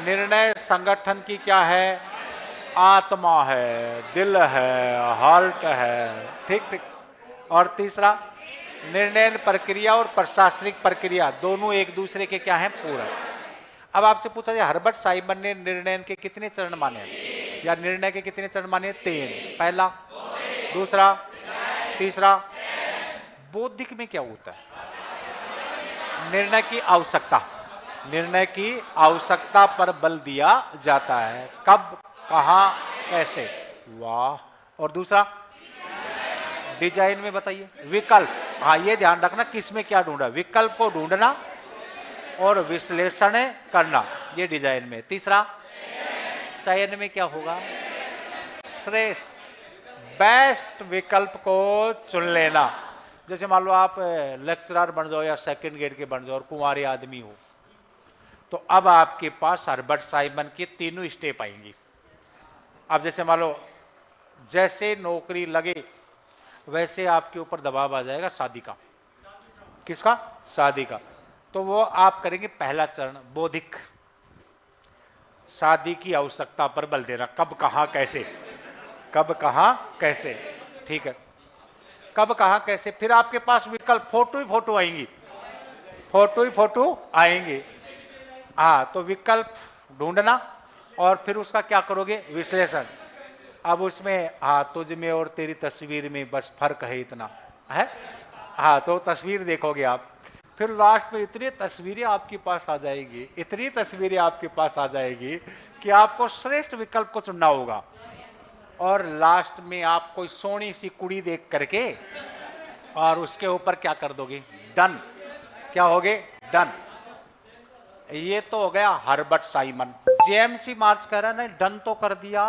निर्णय संगठन की क्या है? आत्मा है, दिल है, हार्ट है। ठीक ठीक। और तीसरा, निर्णय प्रक्रिया और प्रशासनिक प्रक्रिया दोनों एक दूसरे के क्या हैं? पूरक। अब आपसे पूछा जाए, हर्बर्ट साइमन ने निर्णय के कितने चरण माने, या निर्णय के कितने चरण माने? 3। पहला, दूसरा, तीसरा। बौद्धिक में क्या होता है? निर्णय की आवश्यकता, निर्णय की आवश्यकता पर बल दिया जाता है। कब, कहां, कैसे। वाह। और दूसरा, डिजाइन में बताइए, विकल्प। हाँ, ये ध्यान रखना किस में क्या ढूंढा, विकल्प को ढूंढना और विश्लेषण करना, ये डिजाइन में। तीसरा, चयन में क्या होगा? श्रेष्ठ, बेस्ट विकल्प को चुन लेना। जैसे मान लो आप लेक्चरर बन जाओ या सेकंड ग्रेड के बन जाओ और कुंवारे आदमी हो, तो अब आपके पास हर्बर्ट साइमन की तीनों स्टेप आएंगी। अब जैसे मान लो, जैसे नौकरी लगे वैसे आपके ऊपर दबाव आ जाएगा शादी का। किसका? शादी का। तो वो आप करेंगे पहला चरण, बौद्धिक, शादी की आवश्यकता पर बल देना। कब, कहां, कैसे। कब, कहां, कैसे। ठीक है, कब, कहां, कैसे। फिर आपके पास विकल्प, फोटो ही फोटो आएंगी, फोटो ही फोटो आएंगे। हाँ, तो विकल्प ढूंढना और फिर उसका क्या करोगे? विश्लेषण। अब उसमें हाँ, तुझ में और तेरी तस्वीर में बस फर्क है, इतना है। हाँ, तो तस्वीर देखोगे आप, फिर लास्ट में इतनी तस्वीरें आपके पास आ जाएगी, इतनी तस्वीरें आपके पास आ जाएगी कि आपको श्रेष्ठ विकल्प को चुनना होगा। और लास्ट में आप कोई सोनी सी कुड़ी देख करके और उसके ऊपर क्या कर दोगे? डन। क्या होगे? डन। ये तो हो गया हर्बर्ट साइमन। जेएमसी मार्च कह रहा है, डन तो कर दिया।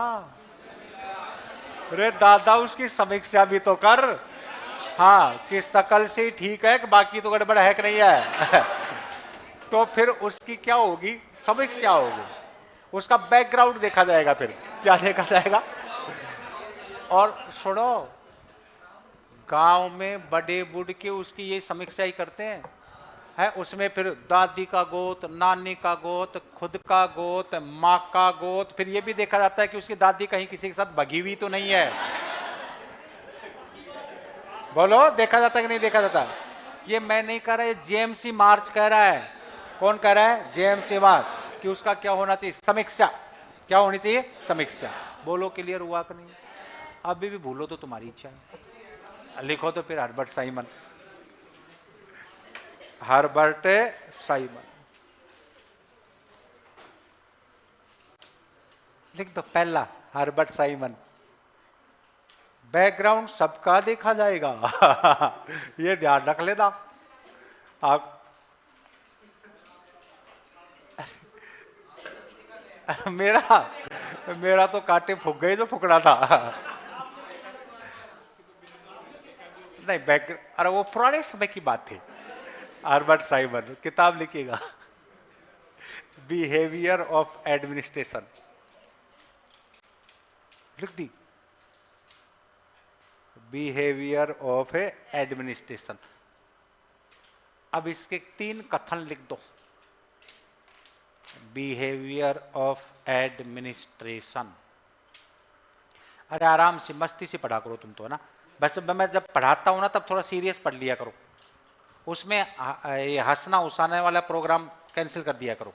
अरे दादा, उसकी समीक्षा भी तो कर। हाँ, कि शकल से ठीक है कि बाकी तो गड़बड़ है कि नहीं है। तो फिर उसकी क्या होगी? समीक्षा होगी, उसका बैकग्राउंड देखा जाएगा। फिर क्या देखा जाएगा? और सुनो, गांव में बड़े बुढ़ के उसकी ये समीक्षा ही करते हैं, है उसमें फिर दादी का गोत, नानी का गोत, खुद का गोत, माँ का गोत, फिर ये भी देखा जाता है कि उसकी दादी कहीं किसी के साथ भगी हुई तो नहीं है। बोलो, देखा जाता है कि नहीं देखा जाता? ये मैं नहीं कह रहा, ये जेएमसी मार्च कह रहा है। कौन कह रहा है? जेएमसी मार्च। कि उसका क्या होना चाहिए? समीक्षा। क्या होनी चाहिए? समीक्षा। बोलो, क्लियर हुआ कि नहीं? अभी भी भूलो तो तुम्हारी इच्छा है, लिखो तो फिर हर्बर्ट साइमन। हर्बर्ट साइमन लिख दो। पहला, हर्बर्ट साइमन। बैकग्राउंड सबका देखा जाएगा। ये ध्यान रख लेना आप। मेरा मेरा तो कांटे फूक गए जो फुकड़ा था। नहीं बैक, अरे वो पुराने समय की बात थी। हर्बर्ट साइमन, किताब लिखिएगा, बिहेवियर ऑफ एडमिनिस्ट्रेशन, लिख दी, बिहेवियर ऑफ ए एडमिनिस्ट्रेशन। अब इसके 3 कथन लिख दो, बिहेवियर ऑफ एडमिनिस्ट्रेशन। अरे आराम से मस्ती से पढ़ा करो तुम तो, है ना। बस मैं जब पढ़ाता हूं ना तब थोड़ा सीरियस पढ़ लिया करो, उसमें ये हंसना उसाने वाला प्रोग्राम कैंसिल कर दिया करो।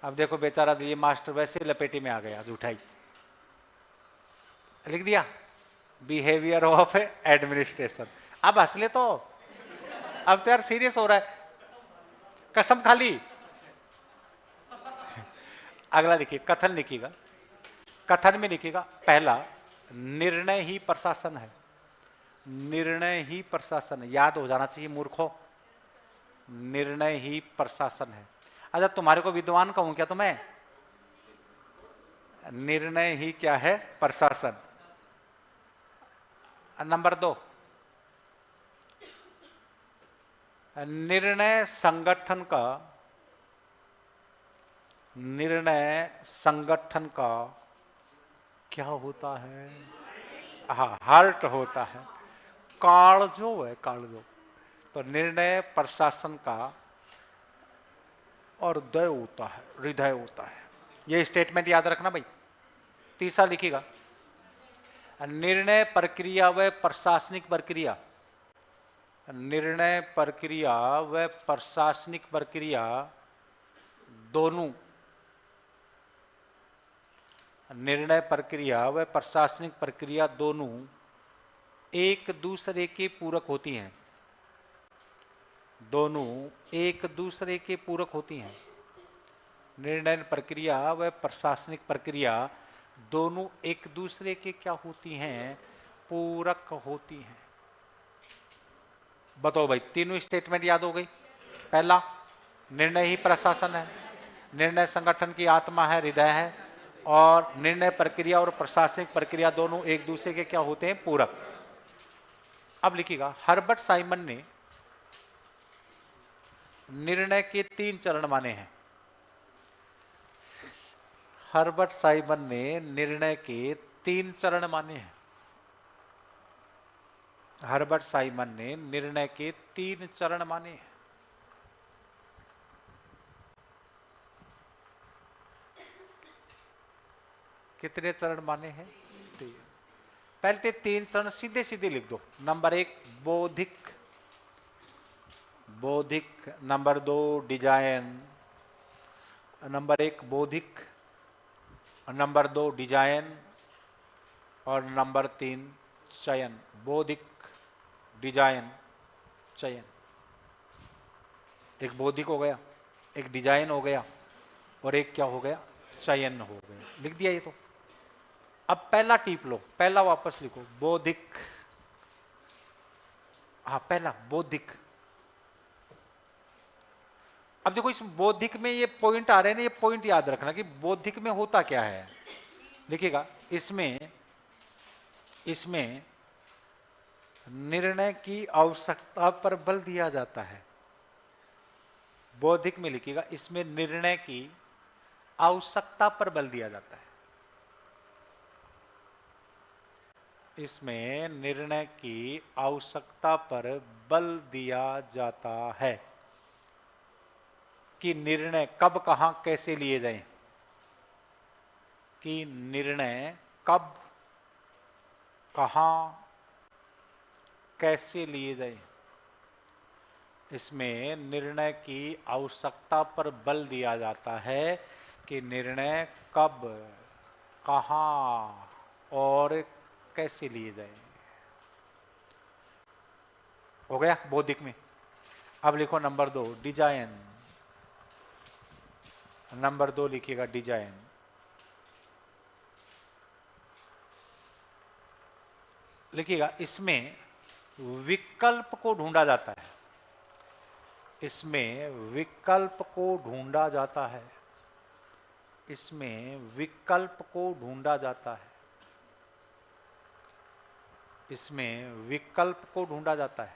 अब देखो बेचारा ये मास्टर वैसे लपेटे में आ गया, उठाई लिख दिया, बिहेवियर ऑफ एडमिनिस्ट्रेशन। अब हंस ले तो, अब तो यार सीरियस हो रहा है, कसम खा ली। अगला लिखिए, कथन लिखिएगा। कथन में लिखिएगा, पहला, निर्णय ही प्रशासन है। निर्णय ही प्रशासन है, याद हो जाना चाहिए मूर्खों, निर्णय ही प्रशासन है। अच्छा तुम्हारे को विद्वान कहूं क्या तुम्हें? निर्णय ही क्या है? प्रशासन। नंबर 2, निर्णय संगठन का, निर्णय संगठन का क्या होता है? हाँ, हार्ट होता है, कालजो है, कालजो। तो निर्णय प्रशासन का और दय होता है, हृदय होता है। ये स्टेटमेंट याद रखना भाई। तीसरा लिखिएगा, निर्णय प्रक्रिया व प्रशासनिक प्रक्रिया, निर्णय प्रक्रिया व प्रशासनिक प्रक्रिया दोनों, निर्णय प्रक्रिया व प्रशासनिक प्रक्रिया दोनों एक दूसरे के पूरक होती हैं। दोनों एक दूसरे के पूरक होती हैं। निर्णय प्रक्रिया व प्रशासनिक प्रक्रिया दोनों एक दूसरे के क्या होती हैं? पूरक होती हैं। बताओ भाई, तीनों स्टेटमेंट याद हो गई। पहला, निर्णय ही प्रशासन है, निर्णय संगठन की आत्मा है, हृदय है, और निर्णय प्रक्रिया और प्रशासनिक प्रक्रिया दोनों एक दूसरे के क्या होते हैं? पूरक। अब लिखिएगा, हर्बर्ट साइमन ने निर्णय के 3 चरण माने हैं। हर्बर्ट साइमन ने निर्णय के 3 चरण माने हैं। हर्बर्ट साइमन ने निर्णय के 3 चरण माने हैं। कितने चरण माने हैं? 3। पहले 3 चरण सीधे सीधे लिख दो। नंबर 1 बौद्धिक, बौद्धिक। Number 2 design. नंबर 1 बौद्धिक, नंबर 2 डिजाइन, और नंबर 3 चयन। बौद्धिक, डिजाइन, चयन। एक बौद्धिक हो गया, एक डिजाइन हो गया, और एक क्या हो गया? चयन हो गया। लिख दिया ये तो। अब पहला टीप लो, पहला वापस लिखो, बौद्धिक। हाँ पहला बौद्धिक। अब देखो इस बौद्धिक में ये पॉइंट आ रहे हैं ना, ये पॉइंट याद रखना कि बौद्धिक में होता क्या है। लिखिएगा, इसमें इसमें निर्णय की आवश्यकता पर बल दिया जाता है। बौद्धिक में लिखिएगा, इसमें निर्णय की आवश्यकता पर बल दिया जाता है। इसमें निर्णय की आवश्यकता पर बल दिया जाता है कि निर्णय कब, कहां, कैसे लिए जाएं। कि निर्णय कब, कहां, कैसे लिए जाएं। इसमें निर्णय की आवश्यकता पर बल दिया जाता है कि निर्णय कब, कहां और कैसे लिए जाएं। हो गया बौद्धिक में। अब लिखो नंबर 2 डिजाइन। नंबर 2 लिखिएगा डिजाइन। लिखिएगा, इसमें विकल्प को ढूंढा जाता है। इसमें विकल्प को ढूंढा जाता है, इसमें विकल्प को ढूंढा जाता है, इसमें विकल्प को ढूंढा जाता है।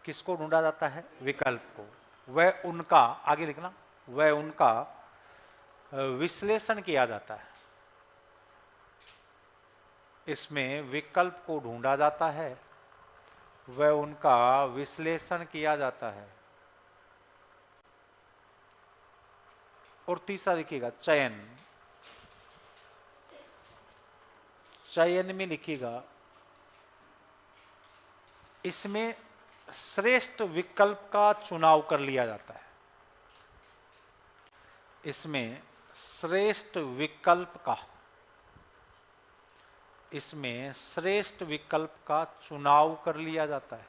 किसको ढूंढा जाता है? विकल्प को। वह उनका, आगे लिखना, वह उनका विश्लेषण किया जाता है। इसमें विकल्प को ढूंढा जाता है, वह उनका विश्लेषण किया जाता है। और तीसरा लिखिएगा चयन, चयन में लिखिएगा इसमें श्रेष्ठ विकल्प का चुनाव कर लिया जाता है, इसमें श्रेष्ठ विकल्प का, इसमें श्रेष्ठ विकल्प का चुनाव कर लिया जाता है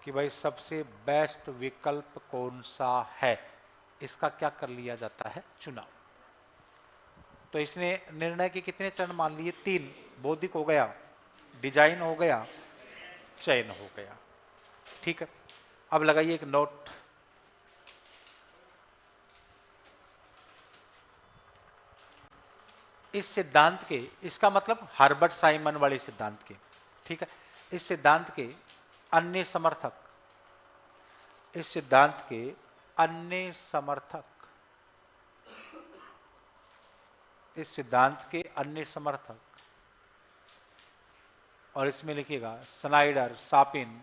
कि भाई सबसे बेस्ट विकल्प कौन सा है, इसका क्या कर लिया जाता है? चुनाव। तो इसने निर्णय के कितने चरण मान लिए? 3। बौद्धिक हो गया, डिजाइन हो गया, चयन हो गया। ठीक है, अब लगाइए एक नोट। इस सिद्धांत के, इसका मतलब हार्बर्ट साइमन वाले सिद्धांत के, ठीक है, इस सिद्धांत के अन्य समर्थक, इस सिद्धांत के अन्य समर्थक, इस सिद्धांत के अन्य समर्थक, और इसमें लिखिएगा स्नाइडर, सापिन,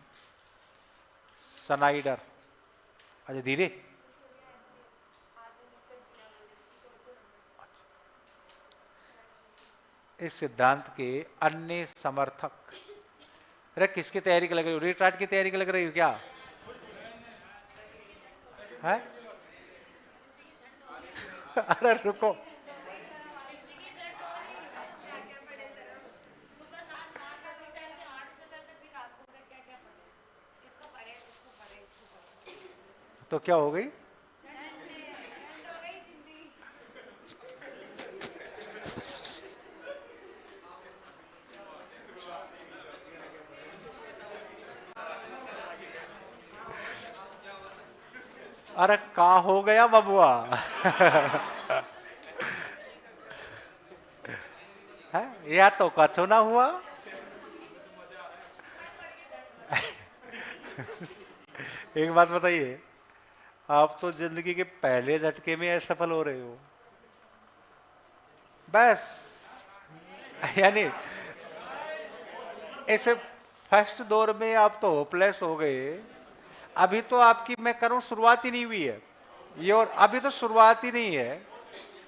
स्नाइडर, अच्छा धीरे, इस सिद्धांत के अन्य समर्थक। अरे किसकी तैयारी की लग रही हो? रीटार्ट की तैयारी की लग रही हो क्या है? अरे रुको, तो क्या हो गई? अरे का हो गया बबुआ? है या तो कछो ना हुआ। एक बात बताइए, आप तो जिंदगी के पहले झटके में असफल हो रहे हो, बस। यानी ऐसे फर्स्ट दौर में आप तो होपलेस हो गए, अभी तो आपकी मैं करूं शुरुआत ही नहीं हुई है ये, और अभी तो शुरुआत ही नहीं है।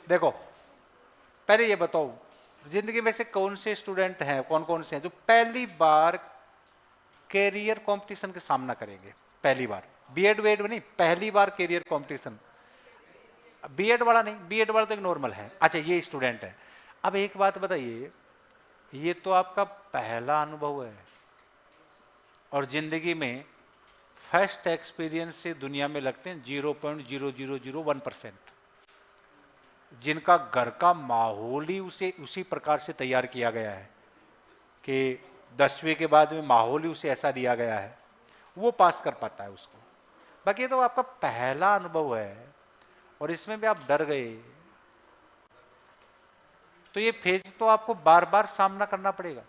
देखो पहले ये बताओ, जिंदगी में से कौन से स्टूडेंट हैं, कौन कौन से हैं जो पहली बार कैरियर कंपटीशन का सामना करेंगे? पहली बार, बीएड वेड में नहीं, पहली बार कैरियर कंपटीशन। बीएड वाला नहीं, बीएड वाला तो एक नॉर्मल है। अच्छा ये स्टूडेंट है। अब एक बात बताइए, ये तो आपका पहला अनुभव है, और जिंदगी में फर्स्ट एक्सपीरियंस से दुनिया में लगते हैं 0.0001%, जिनका घर का माहौल ही उसे उसी प्रकार से तैयार किया गया है कि 10वीं के बाद में माहौल ही उसे ऐसा दिया गया है, वो पास कर पाता है उसको। बाकी तो आपका पहला अनुभव है, और इसमें भी आप डर गए, तो ये फेज तो आपको बार बार सामना करना पड़ेगा।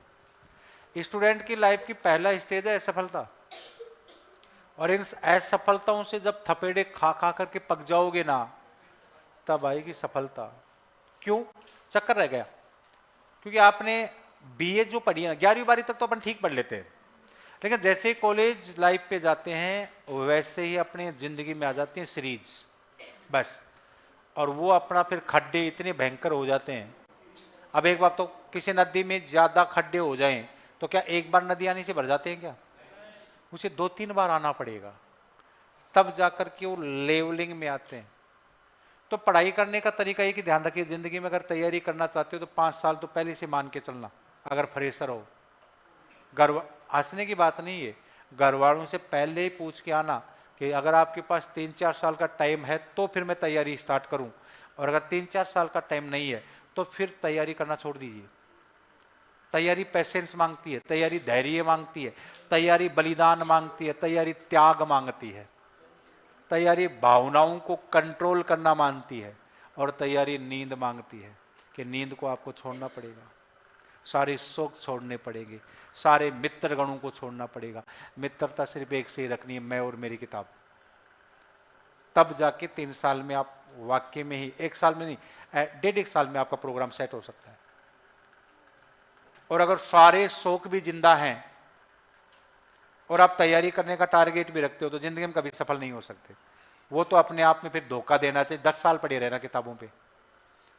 स्टूडेंट की लाइफ की पहला स्टेज है असफलता, और इन असफलताओं से जब थपेड़े खा खा करके पक जाओगे ना, तब आएगी सफलता। क्यों? चक्कर रह गया, क्योंकि आपने बीए जो पढ़ी है ना, 11वीं 12वीं तक तो अपन ठीक पढ़ लेते हैं, लेकिन जैसे ही कॉलेज लाइफ पे जाते हैं वैसे ही अपने जिंदगी में आ जाती हैं सीरीज, बस। और वो अपना फिर खड्डे इतने भयंकर हो जाते हैं। अब एक बात तो, किसी नदी में ज्यादा खड्डे हो जाएं तो क्या एक बार नदी आने से भर जाते हैं क्या? उसे 2-3 बार आना पड़ेगा, तब जाकर के वो लेवलिंग में आते हैं। तो पढ़ाई करने का तरीका एक ही ध्यान रखिए, जिंदगी में अगर तैयारी करना चाहते हो तो 5 साल तो पहले से मान के चलना, अगर फ्रेशर हो। घर हंसने की बात नहीं है, घर वालों से पहले ही पूछ के आना कि अगर आपके पास 3-4 साल का टाइम है तो फिर मैं तैयारी स्टार्ट करूं, और अगर 3-4 साल का टाइम नहीं है तो फिर तैयारी करना छोड़ दीजिए। तैयारी पेशेंस मांगती है, तैयारी धैर्य मांगती है, तैयारी बलिदान मांगती है, तैयारी त्याग मांगती है, तैयारी भावनाओं को कंट्रोल करना मांगती है, और तैयारी नींद मांगती है कि नींद को आपको छोड़ना पड़ेगा, सारे शौक छोड़ने पड़ेंगे, सारे मित्र गणों को छोड़ना पड़ेगा। मित्रता सिर्फ एक से ही रखनी है, मैं और मेरी किताब। तब जाके 3 साल में आप वाक्य में ही, 1 साल में नहीं, 1.5 साल में आपका प्रोग्राम सेट हो सकता है। और अगर सारे शौक भी जिंदा हैं और आप तैयारी करने का टारगेट भी रखते हो तो जिंदगी में कभी सफल नहीं हो सकते। वो तो अपने आप में फिर धोखा देना चाहिए। 10 साल पढ़े रहना किताबों पे,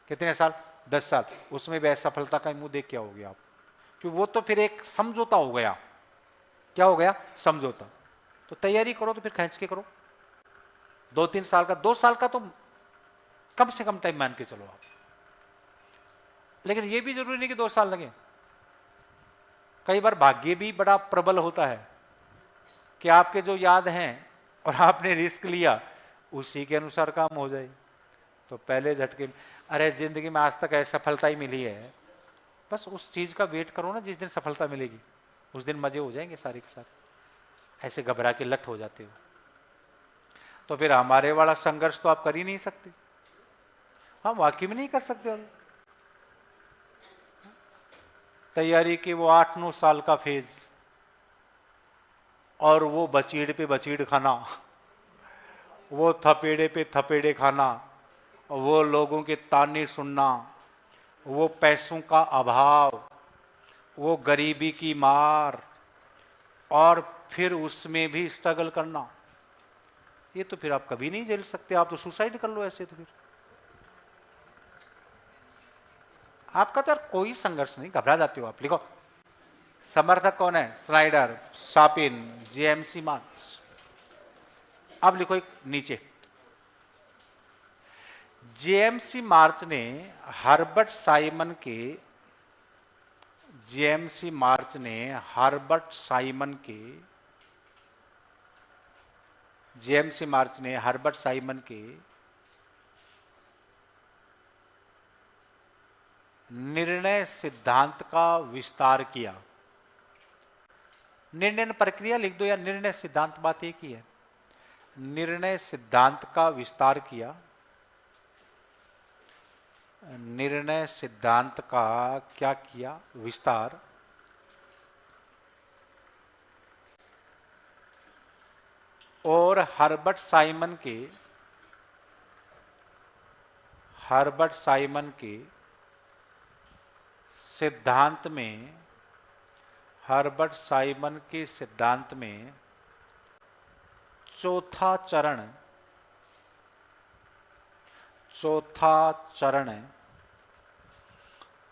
कितने साल? 10 साल। उसमें भी असफलता का मुंह देख क्या हो गया आप? क्योंकि वो तो फिर एक समझौता हो गया। क्या हो गया? समझौता। तो तैयारी करो तो फिर खींच के करो। 2-3 साल का, 2 साल का तो कम से कम टाइम मान के चलो आप। लेकिन ये भी जरूरी नहीं कि 2 साल लगे। कई बार भाग्य भी बड़ा प्रबल होता है कि आपके जो याद हैं और आपने रिस्क लिया उसी के अनुसार काम हो जाए। तो पहले झटके, अरे जिंदगी में आज तक ऐसी सफलता ही मिली है, बस उस चीज का वेट करो ना, जिस दिन सफलता मिलेगी उस दिन मजे हो जाएंगे सारे के सारे। ऐसे घबरा के लट हो जाते हो तो फिर हमारे वाला संघर्ष तो आप कर ही नहीं सकते। हम वाकई में नहीं कर सकते। और तैयारी के वो 8-9 साल का फेज, और वो बचीड़ पे बचीड़ खाना, वो थपेड़े पे थपेड़े खाना, वो लोगों के ताने सुनना, वो पैसों का अभाव, वो गरीबी की मार, और फिर उसमें भी स्ट्रगल करना, ये तो फिर आप कभी नहीं झेल सकते। आप तो सुसाइड कर लो ऐसे। तो फिर आपका तो कोई संघर्ष नहीं, घबरा जाते हो आप। लिखो, समर्थक कौन है? Snyder, Sapin, JMC Marks. अब लिखो एक नीचे, जेएमसी मार्च ने हर्बर्ट साइमन के, जेएमसी मार्च ने हर्बर्ट साइमन के, जेएमसी मार्च ने हर्बर्ट साइमन के निर्णय सिद्धांत का विस्तार किया। निर्णय प्रक्रिया लिख दो या निर्णय सिद्धांत, बात एक ही है। निर्णय सिद्धांत का विस्तार किया। निर्णय सिद्धांत का क्या किया? विस्तार। और हर्बर्ट साइमन के सिद्धांत में, हर्बर्ट साइमन के सिद्धांत में चौथा चरण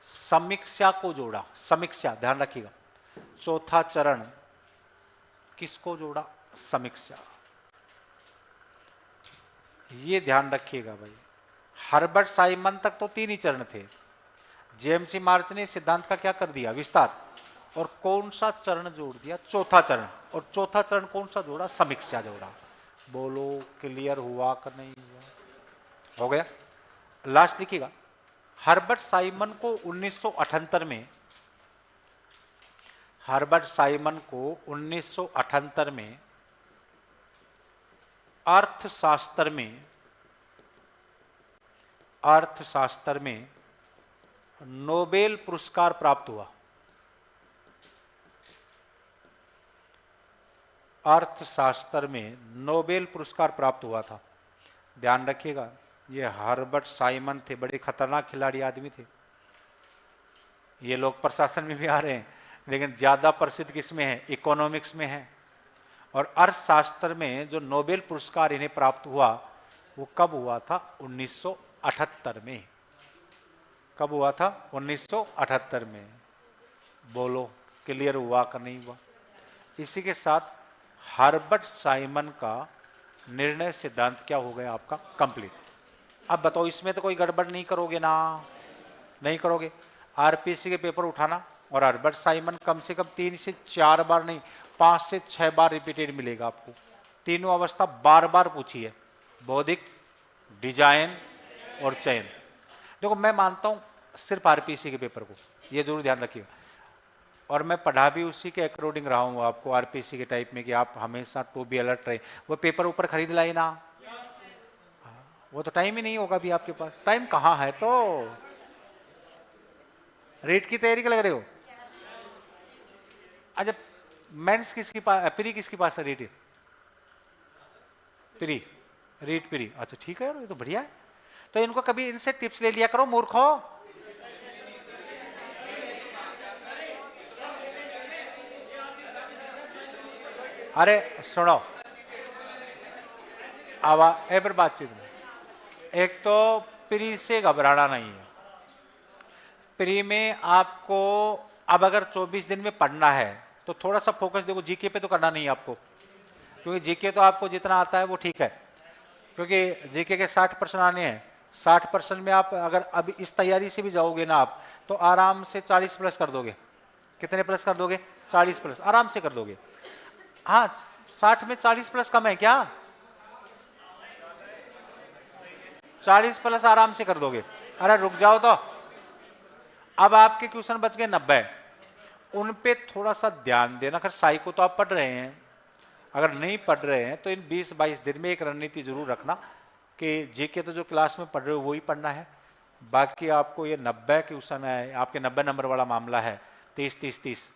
समीक्षा को जोड़ा। समीक्षा, ध्यान रखिएगा, चौथा चरण किसको जोड़ा? समीक्षा। ये ध्यान रखिएगा भाई। हर्बर्ट साइमन तक तो 3 ही चरण थे। जेएमसी मार्च ने सिद्धांत का क्या कर दिया? विस्तार। और कौन सा चरण जोड़ दिया? चौथा चरण। और चौथा चरण कौन सा जोड़ा? समीक्षा जोड़ा। बोलो, क्लियर हुआ कि नहीं हुआ? हो गया। लास्ट लिखिएगा, हर्बर्ट साइमन को 1978 में, हर्बर्ट साइमन को 1978 में अर्थशास्त्र में नोबेल पुरस्कार प्राप्त हुआ। अर्थशास्त्र में नोबेल पुरस्कार प्राप्त हुआ था। ध्यान रखिएगा, ये हर्बर्ट साइमन थे, बड़े खतरनाक खिलाड़ी आदमी थे। ये लोग प्रशासन में भी आ रहे हैं, लेकिन ज्यादा प्रसिद्ध किसमें है? इकोनॉमिक्स में है। और अर्थशास्त्र में जो नोबेल पुरस्कार इन्हें प्राप्त हुआ वो कब हुआ था? 1978 में। कब हुआ था? 1978 में। बोलो, क्लियर हुआ कि नहीं हुआ? इसी के साथ हर्बर्ट साइमन का निर्णय सिद्धांत क्या हो गया आपका? कंप्लीट। अब बताओ, इसमें तो कोई गड़बड़ नहीं करोगे ना? नहीं करोगे। आरपीसी के पेपर उठाना और हर्बर्ट साइमन कम से कम 3 से 4 बार नहीं, 5 से 6 बार रिपीटेड मिलेगा आपको। तीनों अवस्था बार बार पूछी है, बौद्धिक, डिजाइन और चयन। देखो, मैं मानता हूं सिर्फ आरपीसी के पेपर को, ये जरूर ध्यान रखिएगा। और मैं पढ़ा भी उसी के अकॉर्डिंग रहा हूँ आपको, आरपीसी के टाइप में, कि आप हमेशा टू बी अलर्ट रहे। वो पेपर ऊपर खरीद लाई ना, वो तो टाइम ही नहीं होगा अभी आपके पास, टाइम कहाँ है। तो रेट की तैयारी कर लग रहे हो? अच्छा, मेंस किसके पास, प्री किसके पास है रेट? प्री, रीट प्री, अच्छा ठीक है यार, ये तो बढ़िया है। तो इनको कभी इनसे टिप्स ले लिया करो मूर्खों। अरे सुनो, अब एक बार बातचीत में, एक तो प्री से घबराना नहीं है। प्री में आपको अब अगर 24 दिन में पढ़ना है तो थोड़ा सा फोकस देखो, जीके पे तो करना नहीं है आपको, क्योंकि जीके तो आपको जितना आता है वो ठीक है, क्योंकि जीके के 60% आने हैं। 60% में आप अगर अब इस तैयारी से भी जाओगे ना आप, तो आराम से 40 प्लस कर दोगे। कितने प्लस कर दोगे? 40 प्लस आराम से कर दोगे। हाँ, 60 में 40 प्लस कम है क्या? 40 प्लस आराम से कर दोगे। अरे रुक जाओ तो, अब आपके क्वेश्चन बच गए 90, उन पे थोड़ा सा ध्यान देना। खैर साई को तो आप पढ़ रहे हैं, अगर नहीं पढ़ रहे हैं तो इन 20-22 दिन में एक रणनीति जरूर रखना कि जीके तो जो क्लास में पढ़ रहे हो वही पढ़ना है, बाकी आपको ये 90 क्वेश्चन है, आपके 90 नंबर वाला मामला है। 30-30-30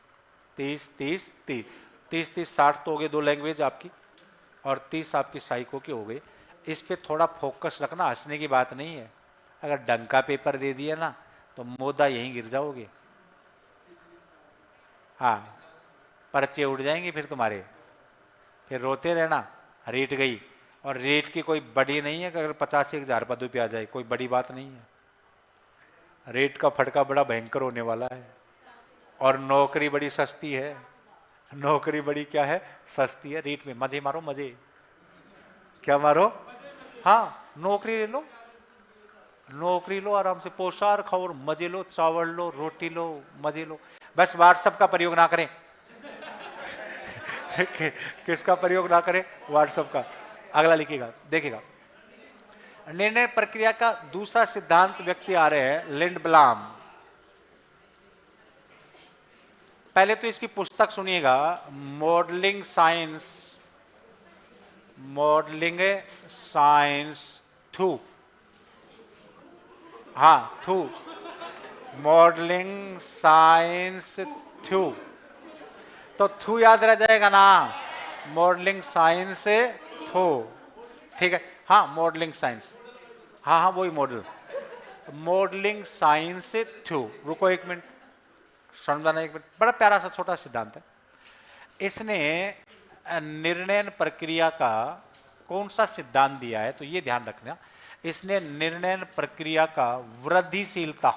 30-30-30 30-30 60 तो हो गए, 2 लैंग्वेज आपकी, और 30 आपकी साइको की हो गई। इस पे थोड़ा फोकस रखना, हंसने की बात नहीं है। अगर डंका पेपर दे दिया ना तो मोदा यहीं गिर जाओगे। हाँ, पर्चे उड़ जाएंगे फिर तुम्हारे, फिर रोते रहना रेट गई। और रेट की कोई बड़ी नहीं है कि अगर 50-1000 पदों पे आ जाए, कोई बड़ी बात नहीं है। रेट का फटका बड़ा भयंकर होने वाला है, और नौकरी बड़ी सस्ती है। नौकरी बड़ी क्या है? सस्ती है। रेट में मजे मारो, मजे। क्या मारो? हाँ, नौकरी ले लो, नौकरी लो, आराम से पोशार खाओ और मजे लो, चावल लो, रोटी लो, मजे लो। बस व्हाट्सएप का प्रयोग ना करें। किसका प्रयोग ना करें? व्हाट्सएप का। अगला लिखिएगा, देखिएगा। निर्णय प्रक्रिया का दूसरा सिद्धांत व्यक्ति आ रहे हैं लिंडब्लाम। पहले तो इसकी पुस्तक सुनिएगा, मॉडलिंग साइंस, मॉडलिंग साइंस 2, हाँ 2, मॉडलिंग साइंस 2, तो 2 याद रह जाएगा ना, मॉडलिंग साइंस 2, ठीक है। हाँ मॉडलिंग साइंस, हाँ हाँ वही मॉडल, मॉडलिंग साइंस 2। रुको एक मिनट, समझाना एक मिनट, बड़ा प्यारा सा छोटा सिद्धांत है। इसने निर्णय प्रक्रिया का कौन सा सिद्धांत दिया है, तो ये ध्यान रखना, इसने निर्णय प्रक्रिया का वृद्धिशीलता,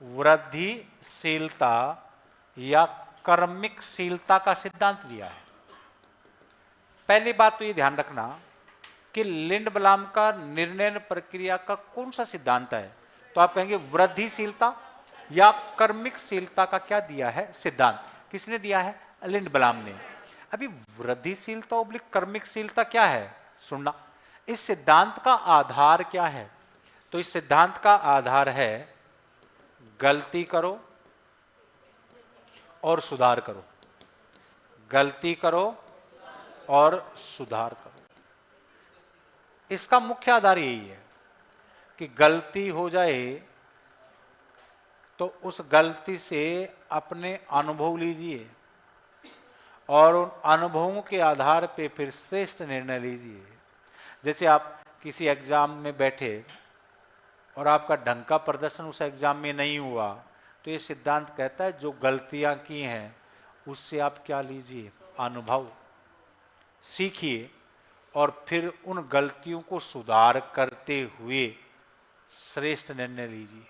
वृद्धिशीलता या कर्मिकशीलता का सिद्धांत दिया है। पहली बात तो ये ध्यान रखना कि लिंडब्लाम का निर्णय प्रक्रिया का कौन सा सिद्धांत है, तो आप कहेंगे वृद्धिशीलता या कर्मिकशीलता का क्या दिया है सिद्धांत, किसने दिया है? लिंडब्लाम ने। अभी वृद्धिशीलता और कर्मिकशीलता क्या है, सुनना। इस सिद्धांत का आधार क्या है, तो इस सिद्धांत का आधार है गलती करो और सुधार करो, गलती करो और सुधार करो। इसका मुख्य आधार यही है कि गलती हो जाए तो उस गलती से अपने अनुभव लीजिए और उन अनुभवों के आधार पे फिर श्रेष्ठ निर्णय लीजिए। जैसे आप किसी एग्जाम में बैठे और आपका ढंग का प्रदर्शन उस एग्जाम में नहीं हुआ, तो ये सिद्धांत कहता है जो गलतियां की हैं उससे आप क्या लीजिए? अनुभव सीखिए और फिर उन गलतियों को सुधार करते हुए श्रेष्ठ निर्णय लीजिए।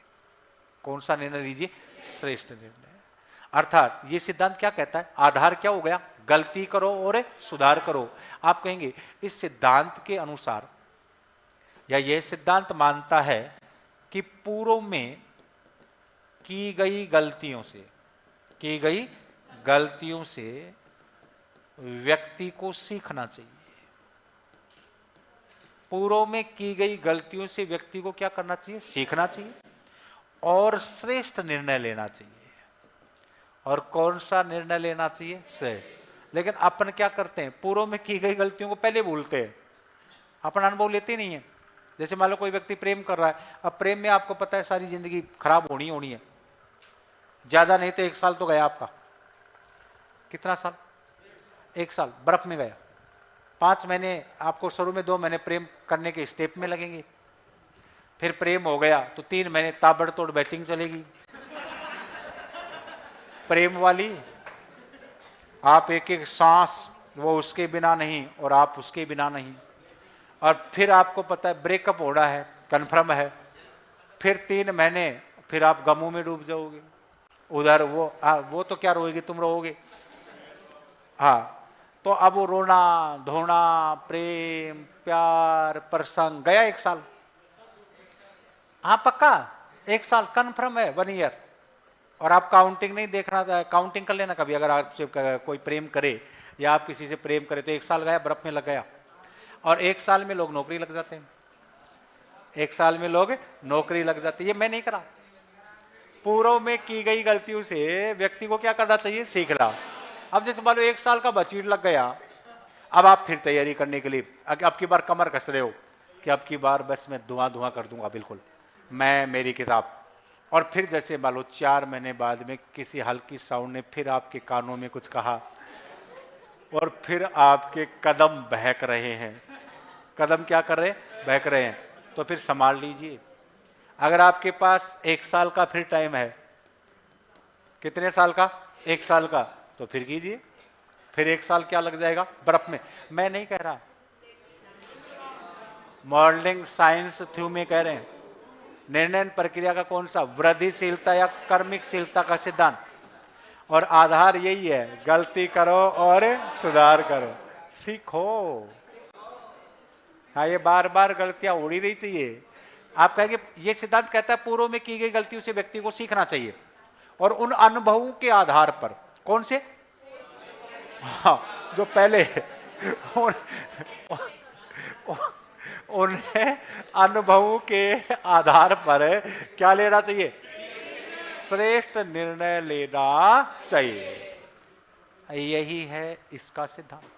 कौन सा निर्णय लीजिए? श्रेष्ठ निर्णय। अर्थात ये सिद्धांत क्या कहता है, आधार क्या हो गया? गलती करो और सुधार करो। आप कहेंगे इस सिद्धांत के अनुसार, या यह सिद्धांत मानता है कि पूर्व में की गई गलतियों से व्यक्ति को सीखना चाहिए। पूर्व में की गई गलतियों से व्यक्ति को क्या करना चाहिए? सीखना चाहिए और श्रेष्ठ निर्णय लेना चाहिए। और कौन सा निर्णय लेना चाहिए, सही। लेकिन अपन क्या करते हैं, पूर्व में की गई गलतियों को पहले भूलते हैं, अपन अनुभव लेते नहीं है। जैसे मान लो कोई व्यक्ति प्रेम कर रहा है, अब प्रेम में आपको पता है सारी जिंदगी खराब होनी है, ज्यादा नहीं तो 1 साल तो गया आपका। कितना साल? 1 साल बर्फ में गया। 5 महीने आपको शुरू में 2 महीने प्रेम करने के स्टेप में लगेंगे, फिर प्रेम हो गया तो 3 महीने ताबड़तोड़ बैटिंग चलेगी प्रेम वाली। आप एक एक सांस, वो उसके बिना नहीं और आप उसके बिना नहीं। और फिर आपको पता है ब्रेकअप हो रहा है, कन्फर्म है, फिर 3 महीने फिर आप गमों में डूब जाओगे। उधर वो तो क्या रोएगी, तुम रोओगे। हाँ, तो अब वो रोना धोना, प्रेम प्यार प्रसंग गया 1 साल। हाँ पक्का 1 साल कन्फर्म है, 1 ईयर। और आप काउंटिंग नहीं देखना, काउंटिंग कर लेना कभी, अगर आपसे कोई प्रेम करे या आप किसी से प्रेम करे तो 1 साल गया, बर्फ में लग गया। और 1 साल में लोग नौकरी लग जाते हैं, 1 साल में लोग नौकरी लग जाती है। ये मैं नहीं करा, पूर्व में की गई गलतियों से व्यक्ति को क्या करना चाहिए, सीखना। अब जैसे मान लो 1 साल का बचीट लग गया, अब आप फिर तैयारी करने के लिए अब की बार कमर कस रहे हो कि अब की बार बस मैं धुआं कर दूंगा, बिल्कुल मैं मेरी किताब। और फिर जैसे मान लो 4 महीने बाद में किसी हल्की साउंड ने फिर आपके कानों में कुछ कहा और फिर आपके कदम बहक रहे हैं। कदम क्या कर रहे हैं, बहक रहे हैं। तो फिर संभाल लीजिए। अगर आपके पास 1 साल का फिर टाइम है, कितने साल का, 1 साल का, तो फिर कीजिए। फिर 1 साल क्या लग जाएगा बर्फ में। मैं नहीं कह रहा, मॉडलिंग साइंस थ्यू में कह रहे हैं। निर्णय प्रक्रिया का कौन सा, वृद्धिशीलता या कर्मिकशीलता का सिद्धांत। और आधार यही है, गलती करो और सुधार करो, सीखो। हाँ, ये बार बार गलतियां हो ही नहीं चाहिए। आप कहेंगे ये सिद्धांत कहता है पूर्व में की गई गलतियों से व्यक्ति को सीखना चाहिए और उन अनुभवों के आधार पर, कौन से, हाँ, जो पहले उन्हें अनुभवों के आधार पर क्या लेना चाहिए, श्रेष्ठ निर्णय लेना चाहिए। यही है इसका सिद्धांत।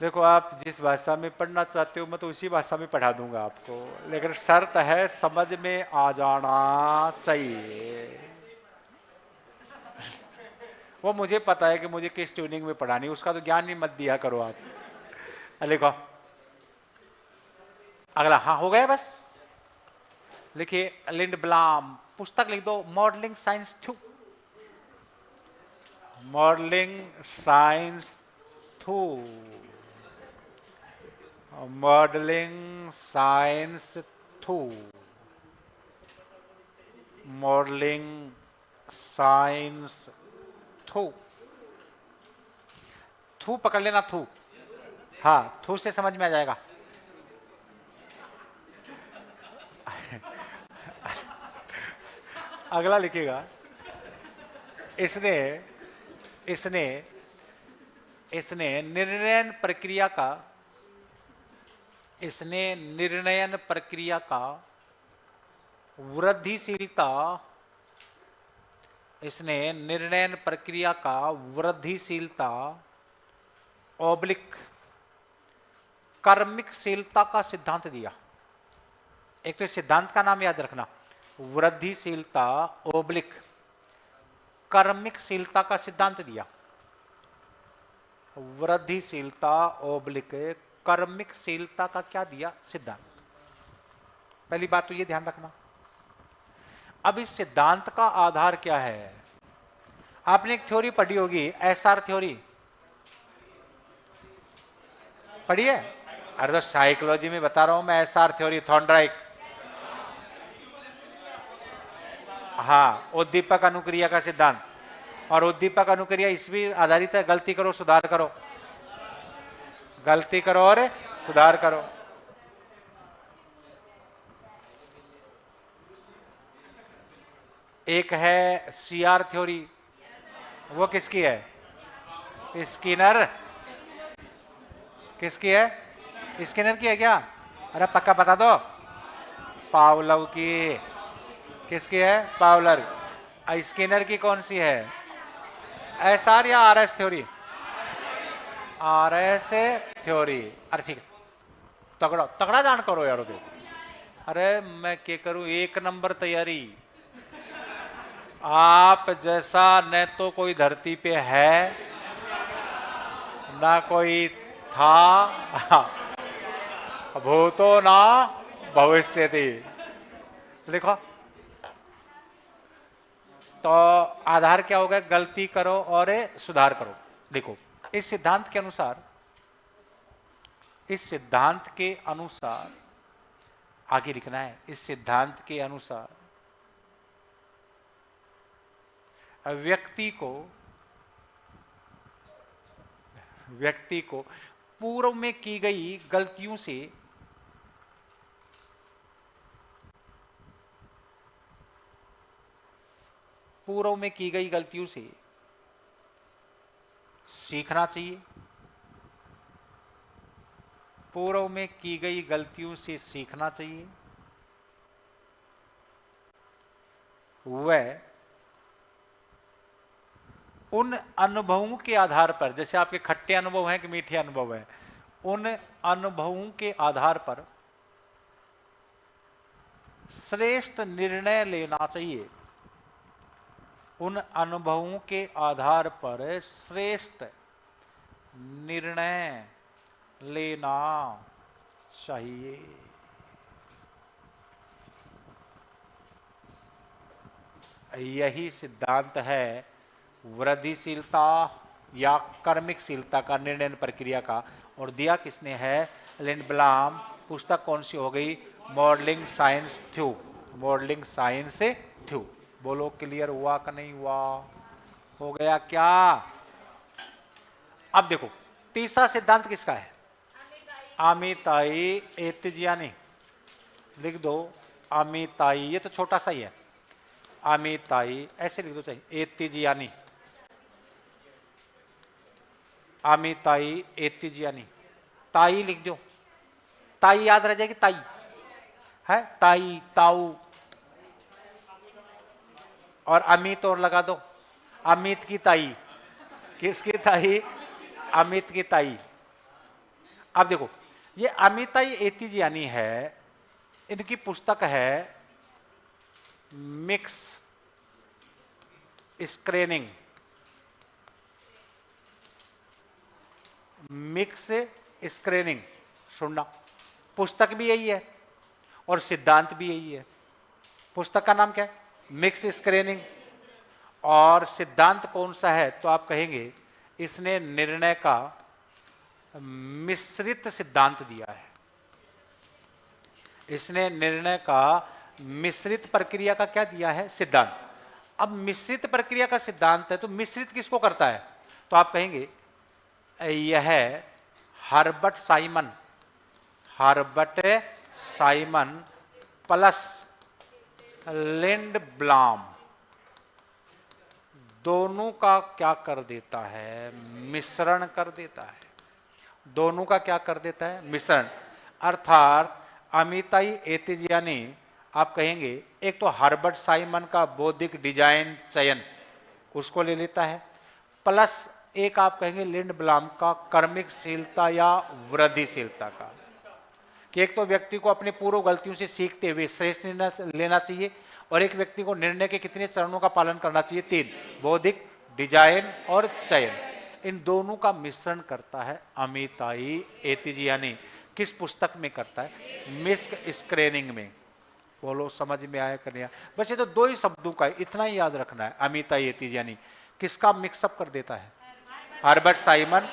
देखो, आप जिस भाषा में पढ़ना चाहते हो मैं तो उसी भाषा में पढ़ा दूंगा आपको, लेकिन शर्त है समझ में आ जाना चाहिए। वो मुझे पता है कि मुझे किस ट्यूनिंग में पढ़ानी, उसका तो ज्ञान ही मत दिया करो आप। लिखो अगला, हाँ हो गया बस। लिखिए लिंड ब्लाम, पुस्तक लिख दो, muddling science through, muddling science through, muddling science through, muddling science through. Through पकड़ लेना, थू, हाँ थू से समझ में आ जाएगा। अगला लिखिएगा, इसने इसने इसने निर्णयन प्रक्रिया का, इसने निर्णयन प्रक्रिया का वृद्धिशीलता, इसने निर्णयन प्रक्रिया का वृद्धिशीलता ऑब्लिक कर्मिकशीलता का सिद्धांत दिया। एक तो सिद्धांत का नाम याद रखना, वृद्धिशीलता ओब्लिक कर्मिकशीलता का सिद्धांत दिया। वृद्धिशीलता ओब्लिक कर्मिकशीलता का क्या दिया, सिद्धांत। पहली बात तो ये ध्यान रखना। अब इस सिद्धांत का आधार क्या है, आपने एक थ्योरी पढ़ी होगी, एसआर थ्योरी पढ़ी है। अरे तो साइकोलॉजी में बता रहा हूं मैं, एसआर थ्योरी, थॉर्नडाइक। हाँ, उद्दीपक अनुक्रिया का सिद्धांत। और उद्दीपक अनुक्रिया इस भी आधारित है, गलती करो सुधार करो, गलती करो और सुधार करो। एक है सीआर थ्योरी, वो किसकी है, स्किनर। किसकी है, स्किनर की है क्या, अरे पक्का बता दो। पावलव की। किसकी है, पावलर। स्किनर की कौन सी है? एसआर या आरएस थ्योरी? RS theory. अरे ठीक है, तगड़ा तगड़ा जान करो यार। दे अरे मैं क्या करूं, एक नंबर तैयारी। आप जैसा न तो कोई धरती पे है ना कोई था, भूतो ना भविष्य थी। देखो तो आधार क्या होगा? गलती करो और सुधार करो। देखो इस सिद्धांत के अनुसार, इस सिद्धांत के अनुसार आगे लिखना है, इस सिद्धांत के अनुसार व्यक्ति को पूर्व में की गई गलतियों से सीखना चाहिए। पूर्व में की गई गलतियों से सीखना चाहिए। वह उन अनुभवों के आधार पर, जैसे आपके खट्टे अनुभव हैं कि मीठे अनुभव हैं, उन अनुभवों के आधार पर श्रेष्ठ निर्णय लेना चाहिए। उन अनुभवों के आधार पर श्रेष्ठ निर्णय लेना चाहिए। यही सिद्धांत है वृद्धिशीलता या कर्मिकशीलता का, निर्णय प्रक्रिया का। और दिया किसने है? लिंडब्लॉम। पुस्तक कौन सी हो गई? Muddling science through. Muddling science through. बोलो क्लियर हुआ कि नहीं हुआ? हो गया क्या? अब देखो तीसरा सिद्धांत किसका है? अमिताई एतिजियानी। लिख दो अमिताई, ये तो छोटा सा ही है। अमिताई ऐसे लिख दो चाहिए, एतिजियानी। अमिताई एतिजियानी। ताई लिख दो, ताई याद रह जाएगी। ताई है, ताई, ताऊ। और अमित और लगा दो, अमित की ताई। किसकी ताई? अमित की ताई। अब देखो ये अमिताई एतिजियानी है, इनकी पुस्तक है मिक्स स्क्रीनिंग। मिक्स स्क्रीनिंग सुनना, पुस्तक भी यही है और सिद्धांत भी यही है। पुस्तक का नाम क्या है? Mix screening. और सिद्धांत कौन सा है? तो आप कहेंगे इसने निर्णय का मिश्रित सिद्धांत दिया है। इसने निर्णय का मिश्रित प्रक्रिया का क्या दिया है? सिद्धांत। अब मिश्रित प्रक्रिया का सिद्धांत है तो मिश्रित किसको करता है? तो आप कहेंगे यह Herbert Simon, Herbert Simon plus Lindblom दोनों का क्या कर देता है? मिश्रण कर देता है। दोनों का क्या कर देता है? मिश्रण। अर्थात अमिताई एतिजियानी, आप कहेंगे एक तो हर्बर्ट साइमन का बौद्धिक डिजाइन चयन उसको ले लेता है, प्लस एक आप कहेंगे लिंडब्लॉम का कर्मिकशीलता या वृद्धिशीलता का, कि एक तो व्यक्ति को अपने पूर्व गलतियों से सीखते हुए श्रेष्ठ निर्णय लेना चाहिए और एक व्यक्ति को निर्णय के कितने चरणों का पालन करना चाहिए? 3, बौद्धिक, डिजाइन और चयन। इन दोनों का मिश्रण करता है अमिताई एतिजियानी। किस पुस्तक में करता है? मिक्स स्क्रीनिंग में। बोलो समझ में आया कि नहीं? बस ये तो 2 ही शब्दों का है, इतना ही याद रखना है। अमिताई एतिजियानी किसका मिक्सअप कर देता है? हर्बर्ट साइमन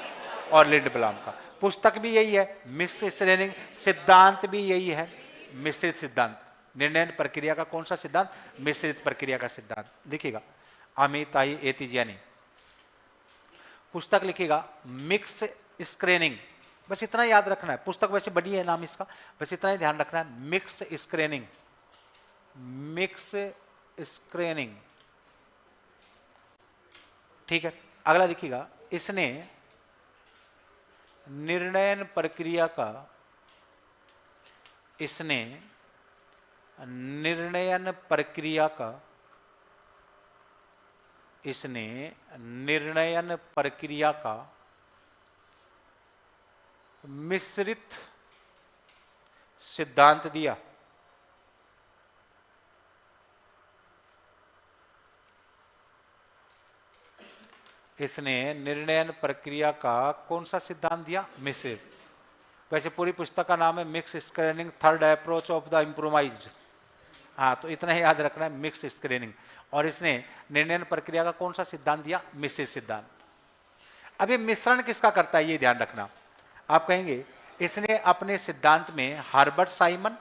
और लिंडब्लॉम का। पुस्तक भी यही है, मिक्स स्क्रीनिंग। सिद्धांत भी यही है, मिश्रित सिद्धांत। निर्णय प्रक्रिया का कौन सा सिद्धांत? मिश्रित प्रक्रिया का सिद्धांत। लिखिएगा अमिताई एतिजियानी। पुस्तक लिखिएगा मिक्स स्क्रीनिंग। बस इतना याद रखना है। पुस्तक वैसे बड़ी है नाम इसका, बस इतना ही ध्यान रखना है, मिक्स स्क्रीनिंग। मिक्स स्क्रीनिंग, ठीक है। अगला लिखिएगा इसने निर्णयन प्रक्रिया का, इसने निर्णयन प्रक्रिया का इसने निर्णयन प्रक्रिया का मिश्रित सिद्धांत दिया। इसने निर्णयन प्रक्रिया का कौन सा सिद्धांत दिया? मिश्रित। वैसे पूरी पुस्तक का नाम है mix screening third approach of the improvised. हाँ, तो इतना ही याद रखना है, मिक्स स्क्रीनिंग। और इसने निर्णयन प्रक्रिया का कौन सा सिद्धांत दिया? मिश्रित सिद्धांत। अब ये मिश्रण किसका करता है ये ध्यान रखना। आप कहेंगे इसने अपने सिद्धांत में हर्बर्ट साइमन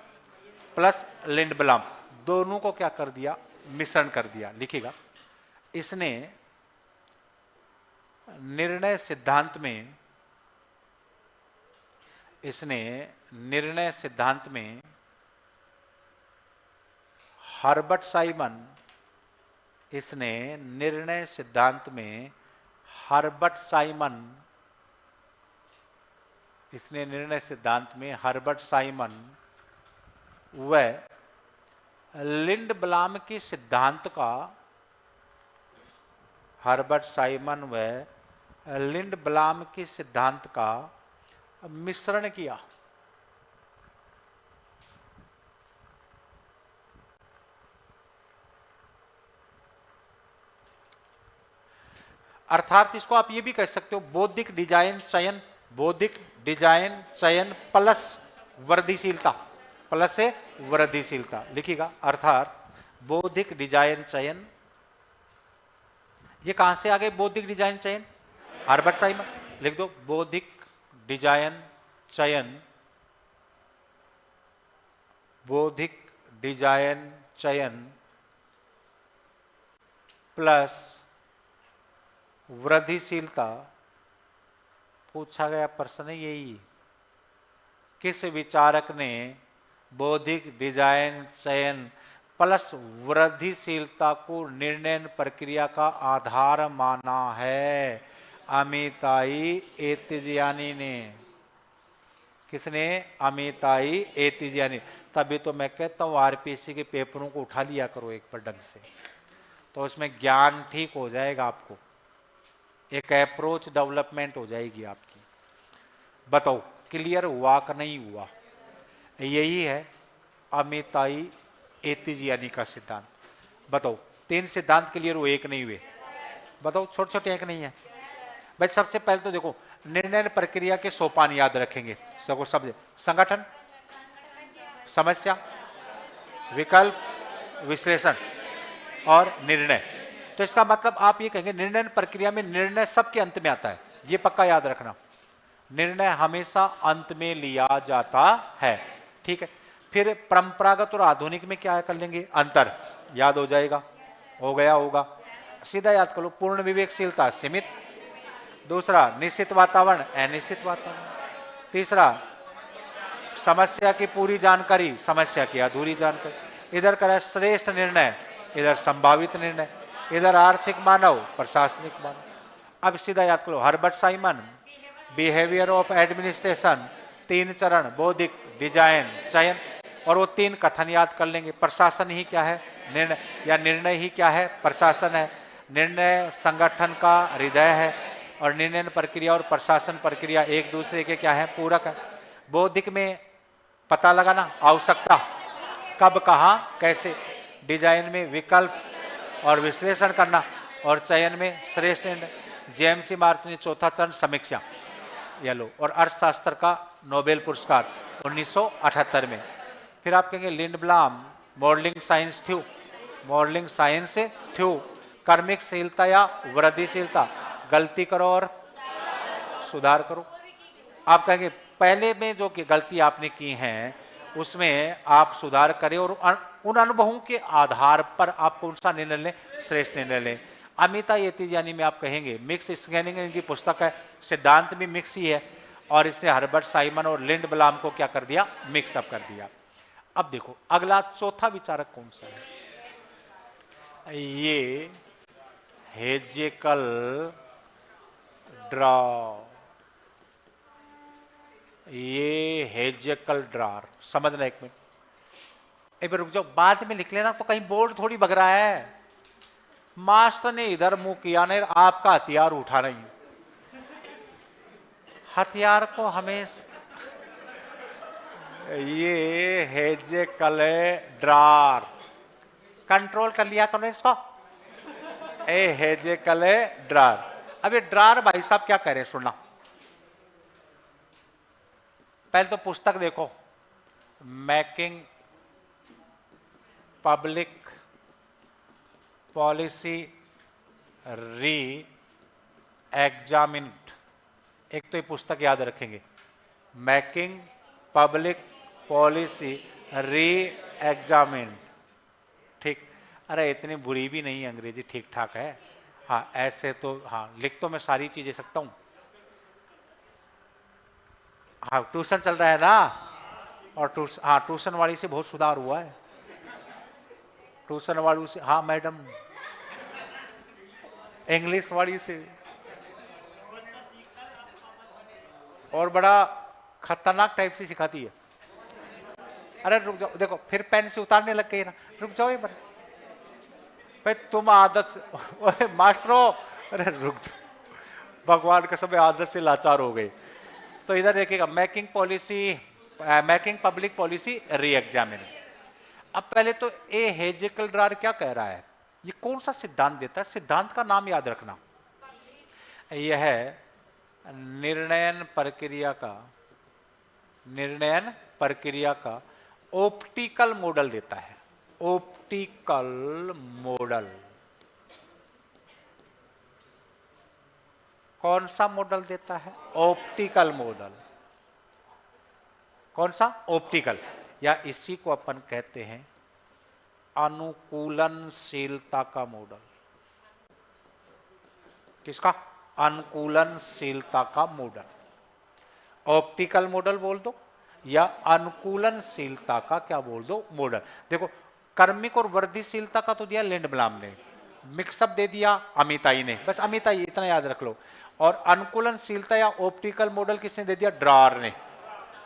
प्लस लिंडब्लॉम दोनों को क्या कर दिया? मिश्रण कर दिया। लिखिएगा, इसने निर्णय सिद्धांत में हर्बर्ट साइमन व लिंडब्लॉम के सिद्धांत का मिश्रण किया। अर्थात इसको आप ये भी कह सकते हो बौद्धिक डिजाइन चयन प्लस वृद्धिशीलता, प्लस से वृद्धिशीलता। लिखिएगा, अर्थात बौद्धिक डिजाइन चयन, ये कहां से आ गए? बौद्धिक डिजाइन चयन हर्बर्ट साइमन। लिख दो, बौद्धिक डिजाइन चयन प्लस वृद्धिशीलता। पूछा गया प्रश्न है यही, किस विचारक ने बौद्धिक डिजाइन चयन प्लस वृद्धिशीलता को निर्णय प्रक्रिया का आधार माना है? अमिताई एतिजियानी ने। किसने? अमिताई एतिजियानी। तभी तो मैं कहता हूं आरपीएससी के पेपरों को उठा लिया करो एक बार ढंग से, तो उसमें ज्ञान ठीक हो जाएगा, आपको एक अप्रोच डेवलपमेंट हो जाएगी आपकी। बताओ क्लियर हुआ कि नहीं हुआ? यही है अमिताई एतिजियानी का सिद्धांत। बताओ 3 सिद्धांत क्लियर हुए, एक नहीं हुए? बताओ, छोटे छोटे एक नहीं है भाई। सबसे पहले तो देखो, निर्णय प्रक्रिया के सोपान याद रखेंगे सबको, सब संगठन, समस्या, विकल्प, विश्लेषण और निर्णय। तो इसका मतलब आप ये कहेंगे निर्णय प्रक्रिया में निर्णय सबके अंत में आता है, ये पक्का याद रखना। निर्णय हमेशा अंत में लिया जाता है, ठीक है। फिर परंपरागत और आधुनिक में क्या कर लेंगे? अंतर याद हो जाएगा, हो गया होगा, सीधा याद कर लो। पूर्ण विवेकशीलता, सीमित। दूसरा, निश्चित वातावरण, अनिश्चित वातावरण। तीसरा, समस्या की पूरी जानकारी, समस्या की अधूरी जानकारी। इधर करें श्रेष्ठ निर्णय, इधर संभावित निर्णय। इधर आर्थिक मानव, प्रशासनिक मानव। अब सीधा याद करो, Herbert Simon, behaviour of administration, 3 चरण, बौद्धिक डिजाइन चयन, और वो 3 कथन याद कर लेंगे। प्रशासन ही क्या है? निर्णय, या निर्णय ही क्या है? प्रशासन है। निर्णय संगठन का हृदय है और निर्णय प्रक्रिया और प्रशासन प्रक्रिया एक दूसरे के क्या है? पूरक है। बौद्धिक में पता लगाना, आवश्यकता, कब, कहाँ, कैसे। डिजाइन में विकल्प और विश्लेषण करना, और चयन में श्रेष्ठ निर्णय। जेएमसी मार्च ने 4था चरण, समीक्षा, ये लो। और अर्थशास्त्र का नोबेल पुरस्कार 1978 में। फिर आप कहेंगे लिंडब्लॉम, मॉडलिंग साइंस थ्यू, कर्मिकशीलता या वृद्धिशीलता, गलती करो और सुधार करो। आप कहेंगे पहले में जो कि गलती आपने की है उसमें आप सुधार करें और उन अनुभवों के आधार पर आप कौन सा निर्णय लें? श्रेष्ठ निर्णय लें। अमिता एतिजियानी में आप कहेंगे मिक्स स्कैनिंग इनकी पुस्तक है, सिद्धांत भी मिक्स ही है, और इसने हर्बर्ट साइमन और लिंडब्लॉम को क्या कर दिया? मिक्सअप कर दिया। अब देखो अगला चौथा विचारक कौन सा है? ये हेजेकल ड्रॉर। समझना एक मिनट, एक बार रुक जाओ, बाद में लिख लेना, तो कहीं बोर्ड थोड़ी भग रहा है। मास्टर ने इधर मुंह किया नहीं, आपका हथियार उठा नहीं। हथियार को हमें ये हेजेकल ड्रार कंट्रोल कर लिया करो इसको। ए हेजेकल ड्रार। अब ये ड्रार भाई साहब क्या कह रहे हैं सुनना। पहले तो पुस्तक देखो, मेकिंग पब्लिक पॉलिसी री एग्जामिन्ड। एक तो ये पुस्तक याद रखेंगे, मेकिंग पब्लिक पॉलिसी री एग्जामिन्ड। ठीक, अरे इतनी बुरी भी नहीं अंग्रेजी, ठीक ठाक है। हाँ ऐसे तो हाँ लिख तो मैं सारी चीजें सकता हूँ। हाँ ट्यूशन चल रहा है ना, और हाँ ट्यूशन वाली से बहुत सुधार हुआ है। ट्यूशन वाली से, हाँ मैडम, इंग्लिश वाली से और बड़ा खतरनाक टाइप से सिखाती है। अरे रुक जाओ, देखो फिर पेन से उतारने लग गई ना, रुक जाओ एक बार भाई, तुम आदत से मास्टरो, अरे रुक जाओ, भगवान का समय आदत से लाचार हो गए। तो इधर देखिएगा, making policy, making public policy री एग्जामिन। अब पहले तो ए हेजेकल ड्रार क्या कह रहा है, ये कौन सा सिद्धांत देता है, सिद्धांत का नाम याद रखना। यह निर्णयन प्रक्रिया का ऑप्टिकल मॉडल देता है। ऑप्टिकल मॉडल, कौन सा मॉडल देता है, ऑप्टिकल मॉडल। कौन सा, ऑप्टिकल, या इसी को अपन कहते हैं अनुकूलनशीलता का मॉडल। किसका, अनुकूलनशीलता का मॉडल। ऑप्टिकल मॉडल बोल दो या अनुकूलनशीलता का क्या बोल दो, मॉडल। देखो कर्मिक और वर्धिशीलता का तो दिया लेंडब्लाम ने, मिक्सअप दे दिया अमिताई ने, बस अमिताई इतना याद रख लो। और अनुकूलनशीलता या ऑप्टिकल मॉडल किसने दे दिया, ड्रार ने।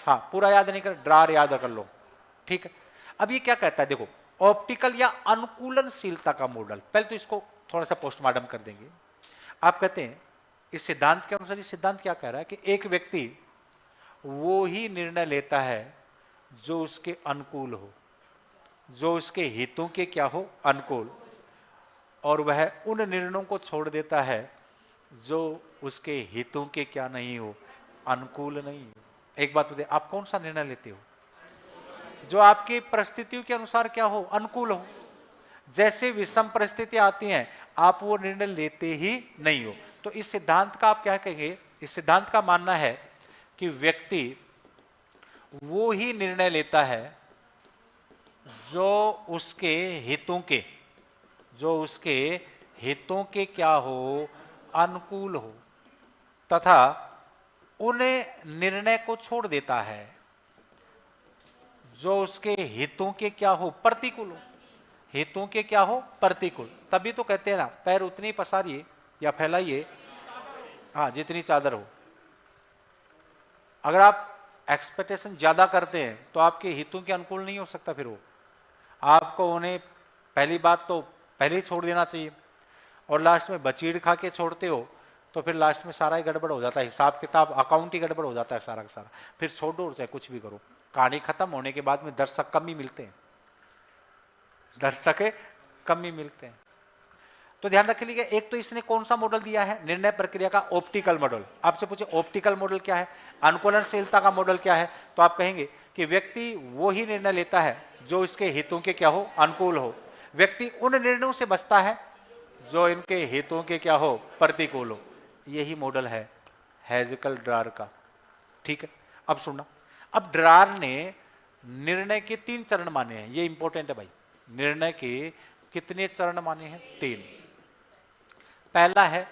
हाँ पूरा याद नहीं कर, ड्रार याद कर लो, ठीक है। अब ये क्या कहता है, देखो ऑप्टिकल या अनुकूलनशीलता का मॉडल, पहले तो इसको थोड़ा सा पोस्टमार्टम कर देंगे। आप कहते हैं इस सिद्धांत के अनुसार, ये सिद्धांत क्या कह रहा है कि एक व्यक्ति वो ही निर्णय लेता है जो उसके अनुकूल हो, जो उसके हितों के क्या हो, अनुकूल, और वह उन निर्णयों को छोड़ देता है जो उसके हितों के क्या नहीं हो, अनुकूल नहीं हो। एक बात बताइए, आप कौन सा निर्णय लेते हो, जो आपकी परिस्थितियों के अनुसार क्या हो, अनुकूल हो। जैसे विषम परिस्थितियां आती हैं आप वो निर्णय लेते ही नहीं हो। तो इस सिद्धांत का आप क्या कहेंगे, इस सिद्धांत का मानना है कि व्यक्ति वो ही निर्णय लेता है जो उसके हितों के, जो उसके हितों के क्या हो, अनुकूल हो, तथा उन निर्णय को छोड़ देता है जो उसके हितों के क्या हो, प्रतिकूल हो। हितों के क्या हो, प्रतिकूल। तभी तो कहते हैं ना, पैर उतनी पसारिए या फैलाइए, हाँ जितनी चादर हो। अगर आप एक्सपेक्टेशन ज्यादा करते हैं तो आपके हितों के अनुकूल नहीं हो सकता, फिर वो आपको उन्हें पहली बात तो पहले ही छोड़ देना चाहिए। और लास्ट में बचीड़ खा के छोड़ते हो तो फिर लास्ट में सारा ही गड़बड़ हो जाता है, हिसाब किताब अकाउंट ही गड़बड़ हो जाता है सारा का सारा। फिर छोड़ दो चाहे कुछ भी करो, कहानी खत्म होने के बाद में दर्शक कम ही मिलते हैं, दर्शक कम ही मिलते हैं। तो ध्यान रखिएगा, एक तो इसने कौन सा मॉडल दिया है, निर्णय प्रक्रिया का ऑप्टिकल मॉडल। आपसे पूछे ऑप्टिकल मॉडल क्या है, अनुकूलनशीलता का मॉडल क्या है, तो आप कहेंगे कि व्यक्ति वो ही निर्णय लेता है जो इसके हितों के क्या हो, अनुकूल हो। व्यक्ति उन निर्णयों से बचता है जो इनके हितों के क्या हो, प्रतिकूल हो। यही मॉडल है हेजेकल ड्रार का, ठीक है। अब सुनना, अब ड्रार ने निर्णय के 3 चरण माने हैं, ये इंपॉर्टेंट है भाई। निर्णय के कितने चरण माने हैं, 3। पहला है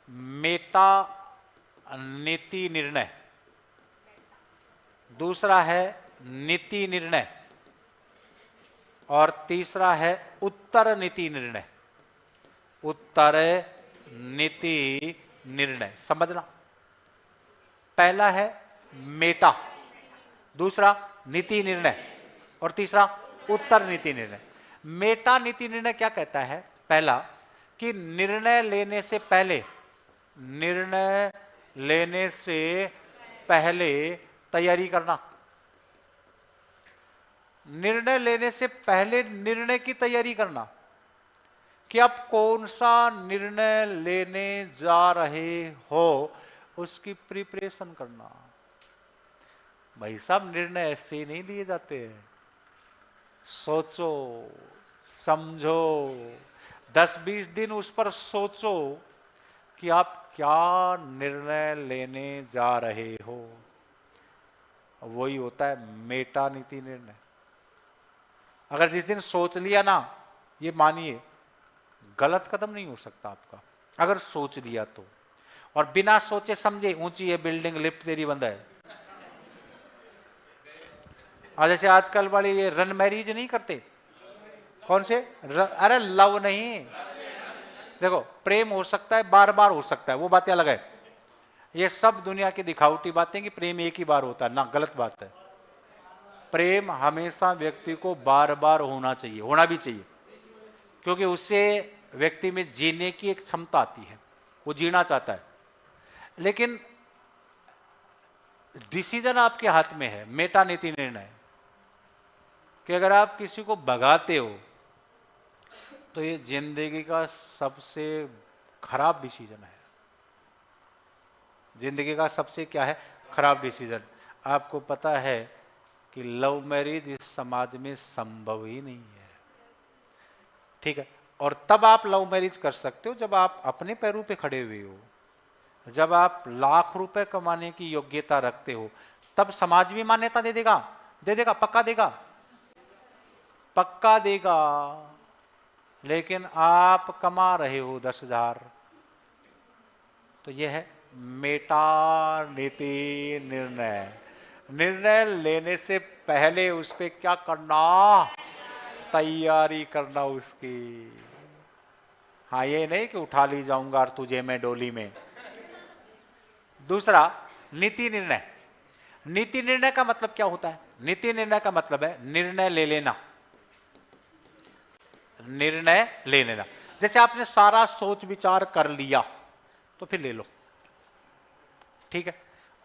मेटा नीति निर्णय, दूसरा है नीति निर्णय, और तीसरा है उत्तर नीति निर्णय। उत्तर नीति निर्णय समझना, पहला है मेटा, दूसरा नीति निर्णय, और तीसरा उत्तर नीति निर्णय। मेटा नीति निर्णय क्या कहता है, पहला कि निर्णय लेने से पहले, निर्णय लेने से पहले तैयारी करना। निर्णय लेने से पहले निर्णय की तैयारी करना कि आप कौन सा निर्णय लेने जा रहे हो, उसकी प्रिपरेशन करना। भाई साहब, निर्णय ऐसे नहीं लिए जाते हैं। सोचो, समझो, 10-20 दिन उस पर सोचो कि आप क्या निर्णय लेने जा रहे हो। वही होता है मेटा नीति निर्णय। अगर जिस दिन सोच लिया ना, ये मानिए गलत कदम नहीं हो सकता आपका, अगर सोच लिया तो। और बिना सोचे समझे, ऊंची है बिल्डिंग, लिफ्ट तेरी बंद है। और जैसे आजकल वाले ये रन मैरिज नहीं करते, कौन से अरे लव नहीं, देखो प्रेम हो सकता है, बार बार हो सकता है, वो बातें अलग है। ये सब दुनिया की दिखावटी बातें कि प्रेम एक ही बार होता है, ना, गलत बात है। प्रेम हमेशा व्यक्ति को बार बार होना चाहिए, होना भी चाहिए, क्योंकि उससे व्यक्ति में जीने की एक क्षमता आती है, वो जीना चाहता है। लेकिन डिसीजन आपके हाथ में है, मेटा नीति निर्णय, कि अगर आप किसी को भगाते हो तो ये जिंदगी का सबसे खराब डिसीजन है। जिंदगी का सबसे क्या है, खराब डिसीजन। आपको पता है कि लव मैरिज इस समाज में संभव ही नहीं है, ठीक है। और तब आप लव मैरिज कर सकते हो जब आप अपने पैरों पे खड़े हुए हो, जब आप लाख रुपए कमाने की योग्यता रखते हो, तब समाज भी मान्यता दे देगा, दे देगा, पक्का देगा, पक्का देगा। लेकिन आप कमा रहे हो 10,000, तो यह है मेटा नीति निर्णय। निर्णय लेने से पहले उस पर क्या करना, तैयारी करना उसकी। हाँ, ये नहीं कि उठा ली जाऊंगा और तुझे मैं डोली में। दूसरा, नीति निर्णय। नीति निर्णय का मतलब क्या होता है? नीति निर्णय का मतलब है निर्णय ले लेना, निर्णय ले लेना। जैसे आपने सारा सोच विचार कर लिया तो फिर ले लो, ठीक है।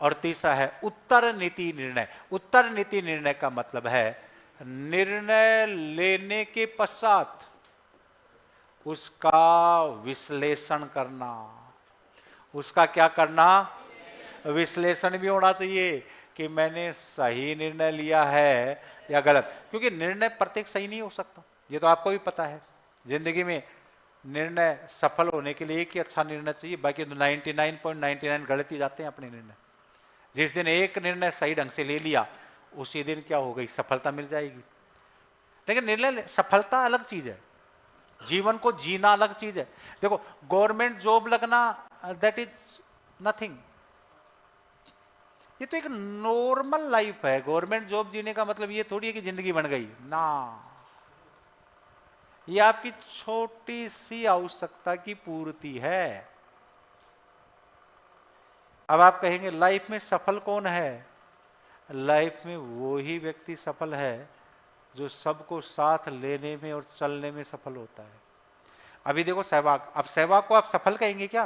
और तीसरा है उत्तर नीति निर्णय। उत्तर नीति निर्णय का मतलब है निर्णय लेने के पश्चात उसका विश्लेषण करना। उसका क्या करना? विश्लेषण भी होना चाहिए कि मैंने सही निर्णय लिया है या गलत, क्योंकि निर्णय प्रत्येक सही नहीं हो सकता, ये तो आपको भी पता है। जिंदगी में निर्णय सफल होने के लिए एक ही अच्छा निर्णय चाहिए, बाकी तो 99.99 गलत ही जाते हैं अपने निर्णय। जिस दिन एक निर्णय सही ढंग से ले लिया, उसी दिन क्या हो गई, सफलता मिल जाएगी। लेकिन निर्णय, सफलता अलग चीज है, जीवन को जीना अलग चीज है। देखो, गवर्नमेंट जॉब लगना दैट इज नथिंग, ये तो एक नॉर्मल लाइफ है। गवर्नमेंट जॉब जीने का मतलब ये थोड़ी है कि जिंदगी बन गई ना, ये आपकी छोटी सी आवश्यकता की पूर्ति है। अब आप कहेंगे लाइफ में सफल कौन है? लाइफ में वो ही व्यक्ति सफल है जो सबको साथ लेने में और चलने में सफल होता है। अभी देखो सहवाग, अब सहवाग को आप सफल कहेंगे क्या?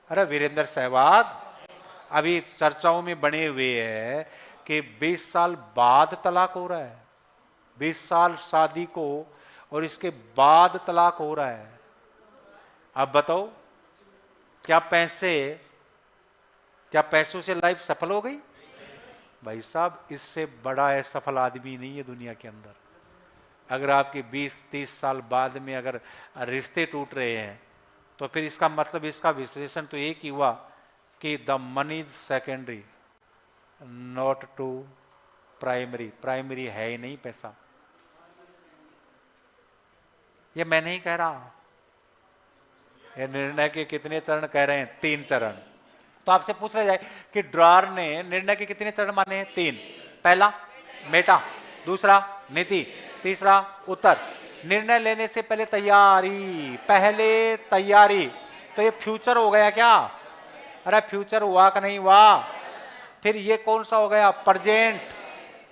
अरे वीरेंद्र सहवाग अभी चर्चाओं में बने हुए हैं कि 20 साल बाद तलाक हो रहा है, 20 साल शादी को और इसके बाद तलाक हो रहा है। अब बताओ, क्या पैसों से लाइफ सफल हो गई? भाई साहब, इससे बड़ा है सफल आदमी नहीं है दुनिया के अंदर। अगर आपके 20-30 साल बाद में अगर रिश्ते टूट रहे हैं, तो फिर इसका मतलब, इसका विश्लेषण तो एक ही हुआ कि the money is secondary not to primary. Primary है ही नहीं पैसा। ये मैं नहीं कह रहा, ये निर्णय के कितने चरण कह रहे हैं? 3 चरण। तो आपसे पूछा जाए कि ड्रॉर ने निर्णय के कितने चरण माने हैं? 3। पहला मेटा, दूसरा नीति, तीसरा उत्तर। निर्णय लेने से पहले तैयारी, पहले तैयारी। तो ये फ्यूचर हो गया क्या? अरे फ्यूचर हुआ कि नहीं हुआ? फिर ये कौन सा हो गया? प्रेजेंट।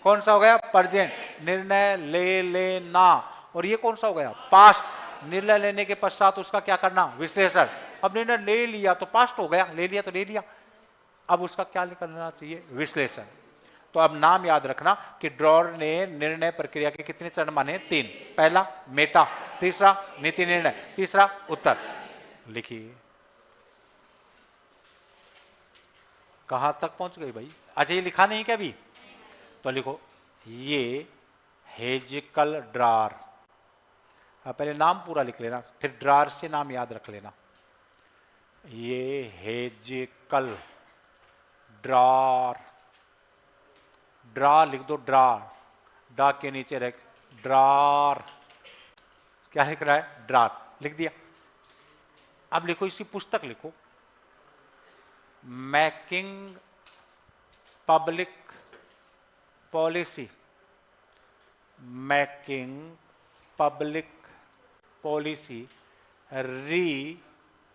कौन सा हो गया? प्रेजेंट। निर्णय ले लेना। और ये कौन सा हो गया? पास्ट। निर्णय लेने के पश्चात उसका क्या करना, विश्लेषण। अब निर्णय ले लिया तो पास्ट हो गया, ले लिया तो ले लिया, अब उसका क्या करना चाहिए, विश्लेषण। तो अब नाम याद रखना कि ड्रॉर ने निर्णय प्रक्रिया के कितने चरण माने, 3। पहला मेटा, तीसरा नीति निर्णय, तीसरा उत्तर। लिखिए कहां तक पहुंच गई भाई? अच्छा ये लिखा नहीं क्या अभी? तो लिखो ये हेजिकल ड्रार। पहले नाम पूरा लिख लेना, फिर ड्रार से नाम याद रख लेना। ये हेजिकल ड्रार, ड्रा लिख दो, ड्रा, ड्रा के नीचे रख ड्रार। क्या लिख रहा है, ड्रार लिख दिया। अब लिखो इसकी पुस्तक लिखो, making public policy, making public policy री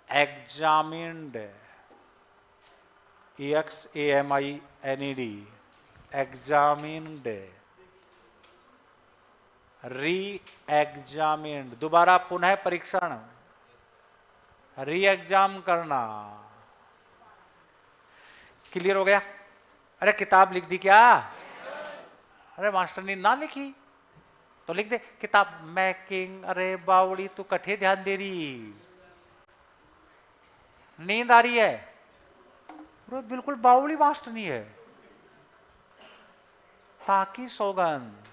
एग्जामिन्ड, EXAMINED, एग्जामिन्ड, री एग्जामिन्ड, दोबारा पुनः परीक्षण, री एग्जाम करना। क्लियर हो गया? अरे किताब लिख दी क्या? अरे मास्टर ने ना लिखी तो लिख दे किताब मेकिंग। अरे बावड़ी तू कठे ध्यान दे रही, नींद आ रही है? अरे बिल्कुल बावड़ी मास्टर नहीं है, ताकि सौगंध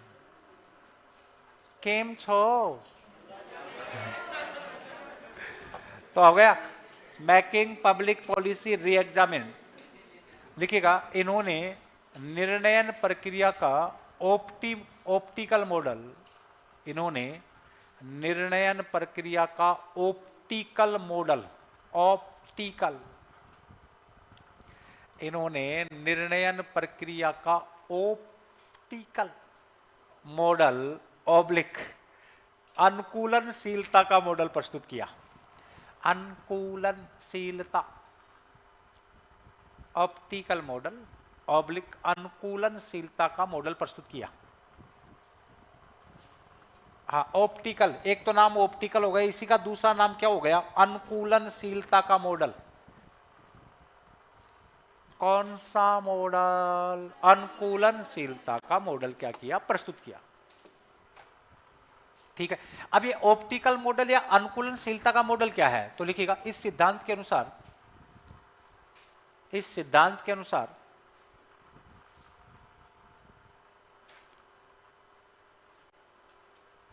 केम छो। तो हो गया मेकिंग पब्लिक पॉलिसी री एग्जामिन। लिखिएगा इन्होंने निर्णयन प्रक्रिया का ऑप्टिकल मॉडल, इन्होंने निर्णयन प्रक्रिया का ऑप्टिकल मॉडल, ऑप्टिकल, इन्होंने निर्णयन प्रक्रिया का ऑप्टिकल मॉडल ऑब्लिक अनुकूलनशीलता का मॉडल प्रस्तुत किया। अनुकूलनशीलता, ऑप्टिकल मॉडल ऑब्लिक अनुकूलनशीलता का मॉडल प्रस्तुत किया। हाँ ऑप्टिकल, एक तो नाम ऑप्टिकल हो गया, इसी का दूसरा नाम क्या हो गया, अनुकूलनशीलता का मॉडल। कौन सा मॉडल? अनुकूलनशीलता का मॉडल क्या किया, प्रस्तुत किया। ठीक है, अब ये ऑप्टिकल मॉडल या अनुकूलनशीलता का मॉडल क्या है? तो लिखिएगा इस सिद्धांत के अनुसार, इस सिद्धांत के अनुसार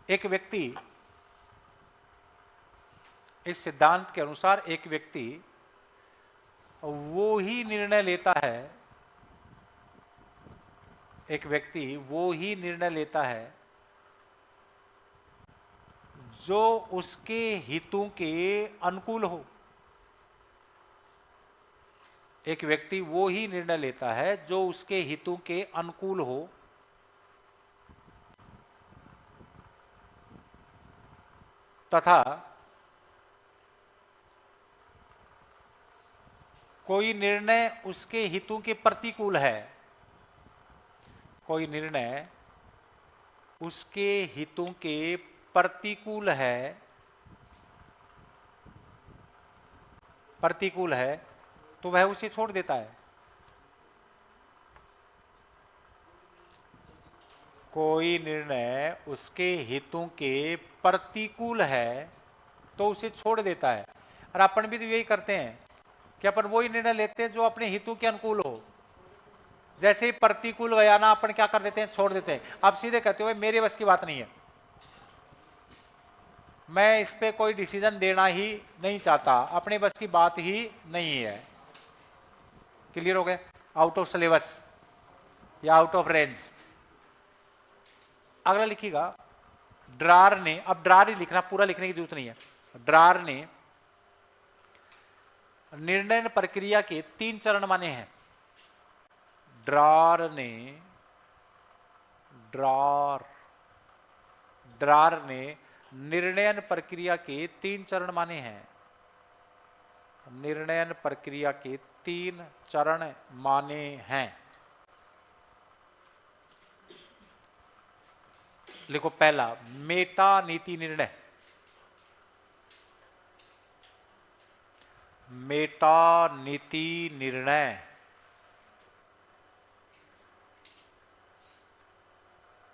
एक व्यक्ति, इस सिद्धांत के अनुसार एक व्यक्ति वो ही निर्णय लेता है, एक व्यक्ति वो ही निर्णय लेता है जो उसके हितों के अनुकूल हो। एक व्यक्ति वो ही निर्णय लेता है जो उसके हितों के अनुकूल हो तथा कोई निर्णय उसके हितों के प्रतिकूल है, कोई निर्णय उसके हितों के प्रतिकूल है, प्रतिकूल है तो वह उसे छोड़ देता है। कोई निर्णय उसके हितों के प्रतिकूल है तो उसे छोड़ देता है। और अपन भी तो यही करते हैं कि अपन वही निर्णय लेते हैं जो अपने हितों के अनुकूल हो। जैसे ही प्रतिकूल गया ना, अपन क्या कर देते हैं, छोड़ देते हैं। आप सीधे कहते हो मेरे बस की बात नहीं है, मैं इस पे कोई डिसीजन देना ही नहीं चाहता, अपने बस की बात ही नहीं है। क्लियर हो गया? आउट ऑफ सिलेबस या आउट ऑफ रेंज। अगला लिखिएगा ड्रार ने, अब ड्रार ही लिखना, पूरा लिखने की जरूरत नहीं है। ड्रार ने निर्णय प्रक्रिया के 3 चरण माने हैं। ड्रार ने, ड्रार ने निर्णयन प्रक्रिया के 3 चरण माने हैं। निर्णयन प्रक्रिया के 3 चरण माने हैं। लिखो पहला मेटा नीति निर्णय, मेटा नीति निर्णय।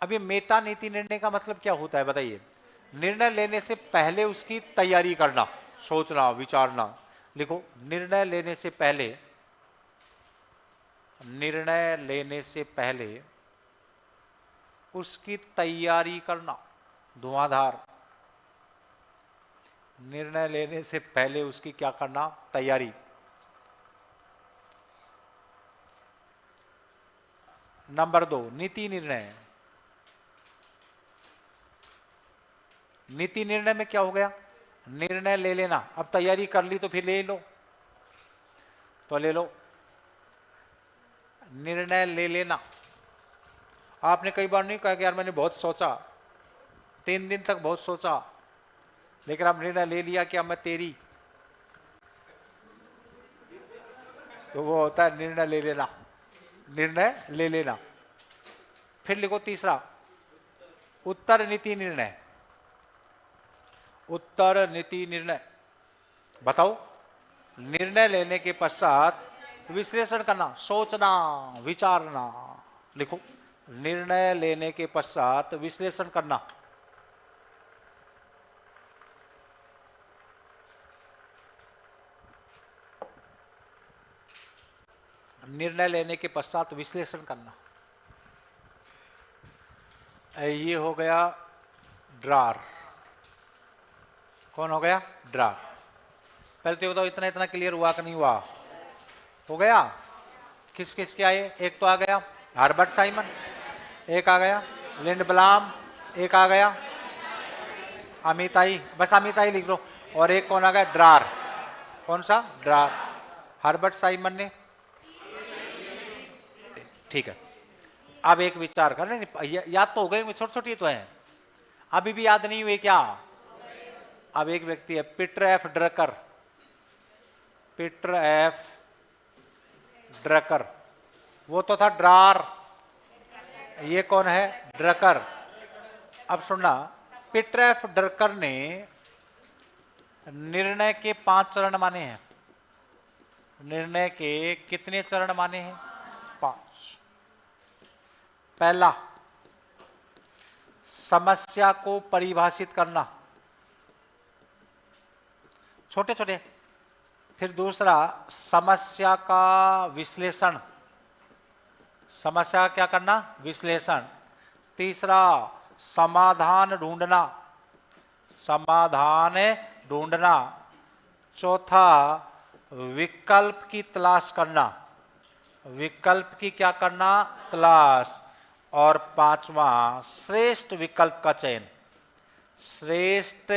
अब ये मेटा नीति निर्णय का मतलब क्या होता है बताइए? निर्णय लेने से पहले उसकी तैयारी करना, सोचना, विचारना। लिखो, निर्णय लेने से पहले, निर्णय लेने से पहले उसकी तैयारी करना। धुआंधार। निर्णय लेने से पहले उसकी क्या करना? तैयारी। नंबर 2, नीति निर्णय। नीति निर्णय में क्या हो गया? निर्णय ले लेना। अब तैयारी कर ली तो फिर ले लो, तो ले लो। निर्णय ले लेना। आपने कई बार नहीं कहा कि यार मैंने बहुत सोचा, 3 दिन तक बहुत सोचा, लेकिन अब निर्णय ले लिया कि अब मैं तेरी, तो वो होता है निर्णय ले लेना। निर्णय ले लेना। फिर लिखो तीसरा, उत्तर नीति निर्णय। उत्तर नीति निर्णय। बताओ, निर्णय लेने के पश्चात विश्लेषण करना, सोचना, विचारना। लिखो, निर्णय लेने के पश्चात विश्लेषण करना। निर्णय लेने के पश्चात विश्लेषण करना। ये हो गया ड्रार। कौन हो गया? ड्रार। पहले तो बताओ, इतना इतना क्लियर हुआ कि नहीं हुआ? हो गया। किस किस के आए? एक तो आ गया हर्बर्ट साइमन, एक आ गया लिंडब्लाम, एक आ गया अमिताई। बस अमिताई लिख लो। और एक कौन आ गया? ड्रार। कौन सा? ड्रार। हर्बर्ट साइमन ने, ठीक है। अब एक विचार कर, नहीं याद तो हो गए, छोटी छोटी तो है, अभी भी याद नहीं हुए क्या? अब एक व्यक्ति है Peter F Drucker. Peter F Drucker, वो तो था ड्रार, ये कौन है? ड्रकर। अब सुनना, पीटर एफ ड्रकर ने निर्णय के 5 चरण माने हैं। निर्णय के कितने चरण माने हैं? 5। पहला, समस्या को परिभाषित करना, छोटे छोटे। फिर दूसरा, समस्या का विश्लेषण। समस्या क्या करना? विश्लेषण। तीसरा, समाधान ढूंढना। समाधान ढूंढना। चौथा, विकल्प की तलाश करना। विकल्प की क्या करना? तलाश। और 5वां, श्रेष्ठ विकल्प का चयन। श्रेष्ठ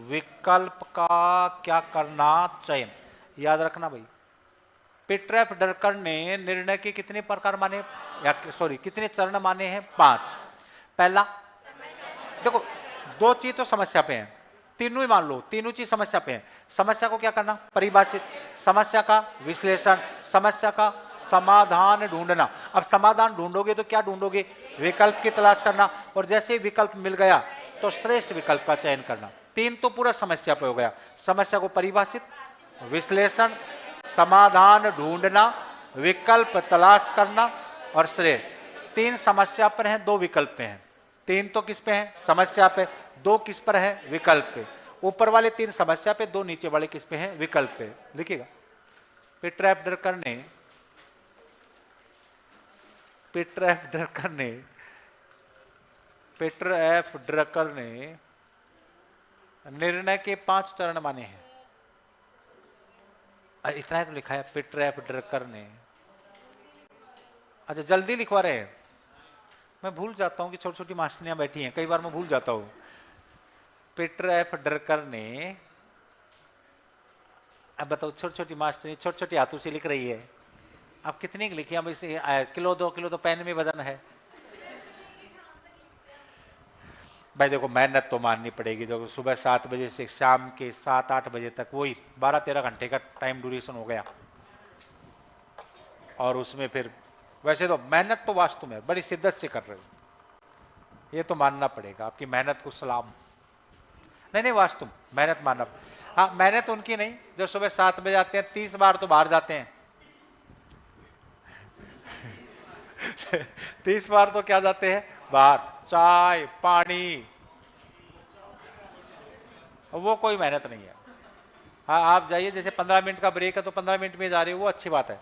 विकल्प का क्या करना? चयन। याद रखना भाई, पीटर एफ ड्रकर ने निर्णय के कितने प्रकार माने, या सॉरी कितने चरण माने हैं? 5। पहला, देखो 2 चीज तो समस्या पे है, तीनों ही मान लो, तीनों चीज समस्या पे है। समस्या को क्या करना? परिभाषित। समस्या का विश्लेषण। समस्या का समाधान ढूंढना। अब समाधान ढूंढोगे तो क्या ढूंढोगे? विकल्प की तलाश करना। और जैसे ही विकल्प मिल गया तो श्रेष्ठ विकल्प का चयन करना। 3 तो पूरा समस्या पे हो गया। समस्या को परिभाषित, विश्लेषण, समाधान ढूंढना, विकल्प तलाश करना और श्रेष्ठ। 3 समस्या पर हैं, 2 विकल्प पे हैं। 3 तो किस पे हैं? समस्या पे। 2 किस पर है? विकल्प पे। ऊपर वाले 3 समस्या पे, 2 नीचे वाले किस पे हैं? विकल्प पे। लिखिएगा, पीटर एफ ड्रकर ने, पीटर एफ ड्रकर ने, पीटर एफ ड्रकर ने निर्णय के 5 चरण माने हैं। इतना ही तो लिखा है, पीटर एफ ड्रकर ने। अच्छा, जल्दी लिखवा रहे हैं, मैं भूल जाता हूं कि छोटी छोटी मास्टरियां बैठी हैं, कई बार मैं भूल जाता हूं। पीटर एफ ड्रकर ने, अब बताओ, छोटी छोटी मास्टरी छोटी छोटी हाथों से लिख रही है। अब कितनी लिखी? अब इसे किलो 2 किलो तो पेन में वजन है भाई। देखो, मेहनत तो माननी पड़ेगी। जो सुबह 7 बजे से शाम के 7-8 बजे तक, वही 12-13 घंटे का टाइम ड्यूरेशन हो गया। और उसमें फिर वैसे तो मेहनत तो वास्तव में बड़ी शिद्दत से कर रहे हो, ये तो मानना पड़ेगा। आपकी मेहनत को सलाम। नहीं नहीं, वास्तव मेहनत मानना। हाँ, मैंने तो उनकी नहीं, जो सुबह 7 बजे आते हैं 30 बार तो बाहर जाते हैं। 30 बार तो क्या जाते हैं बाहर, चाय पानी, वो कोई मेहनत नहीं है। हाँ, आप जाइए, जैसे 15 मिनट का ब्रेक है तो 15 मिनट में जा रहे हो, वो अच्छी बात है,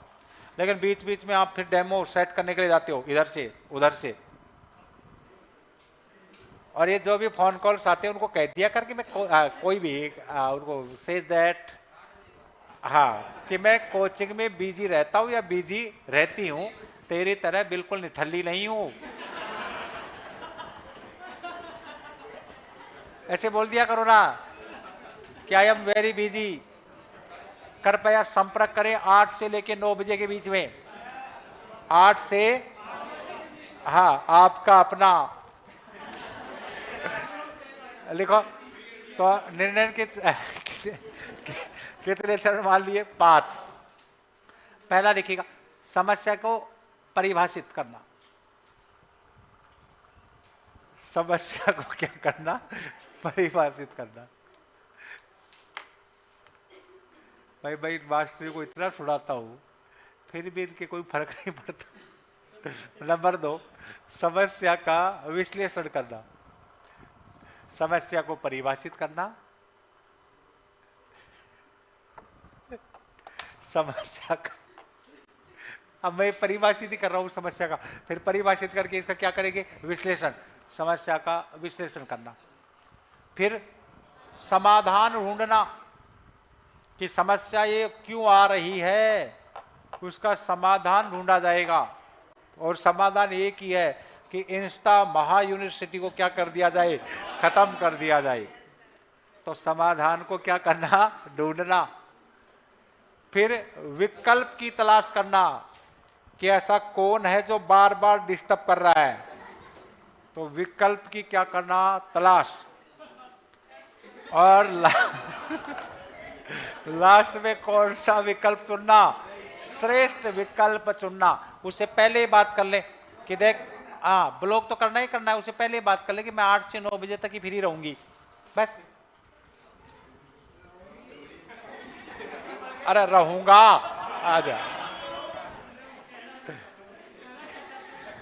लेकिन बीच बीच में आप फिर डेमो सेट करने के लिए जाते हो इधर से उधर से। और ये जो भी फोन कॉल्स आते हैं उनको कह दिया करके मैं कोई भी उनको सेज दैट, हाँ, कि मैं कोचिंग में बिजी रहता हूँ या बिजी रहती हूँ, तेरी तरह बिल्कुल निठल्ली नहीं हूँ। ऐसे बोल दिया करो ना कि आई एम वेरी बिजी, कृपया संपर्क करें 8 से लेके 9 बजे के बीच में। 8 से, हाँ, आपका अपना लिखो। तो निर्णय के कितने चरण मान लिए? 5। पहला लिखिएगा, समस्या को परिभाषित करना। समस्या को क्या करना? परिभाषित करना। भाई मास्टरी को इतना सुनाता हूं फिर भी इनके कोई फर्क नहीं पड़ता। नंबर 2, समस्या का विश्लेषण करना। समस्या को परिभाषित करना, समस्या का, अब मैं परिभाषित ही कर रहा हूं समस्या का, फिर परिभाषित करके इसका क्या करेंगे? विश्लेषण। समस्या का विश्लेषण करना, फिर समाधान ढूंढना कि समस्या ये क्यों आ रही है, उसका समाधान ढूंढा जाएगा। और समाधान एक ही है कि इंस्टा महा यूनिवर्सिटी को क्या कर दिया जाए? खत्म कर दिया जाए। तो समाधान को क्या करना? ढूंढना। फिर विकल्प की तलाश करना कि ऐसा कौन है जो बार बार डिस्टर्ब कर रहा है, तो विकल्प की क्या करना? तलाश। और लास्ट में कौन सा विकल्प चुनना? श्रेष्ठ विकल्प चुनना। उससे पहले ही बात कर ले कि देख, हाँ, ब्लॉक तो करना ही करना है, उससे पहले ही बात कर ले कि मैं 8 से 9 बजे तक ही फ्री रहूंगी, बस। अरे रहूंगा, आ जा।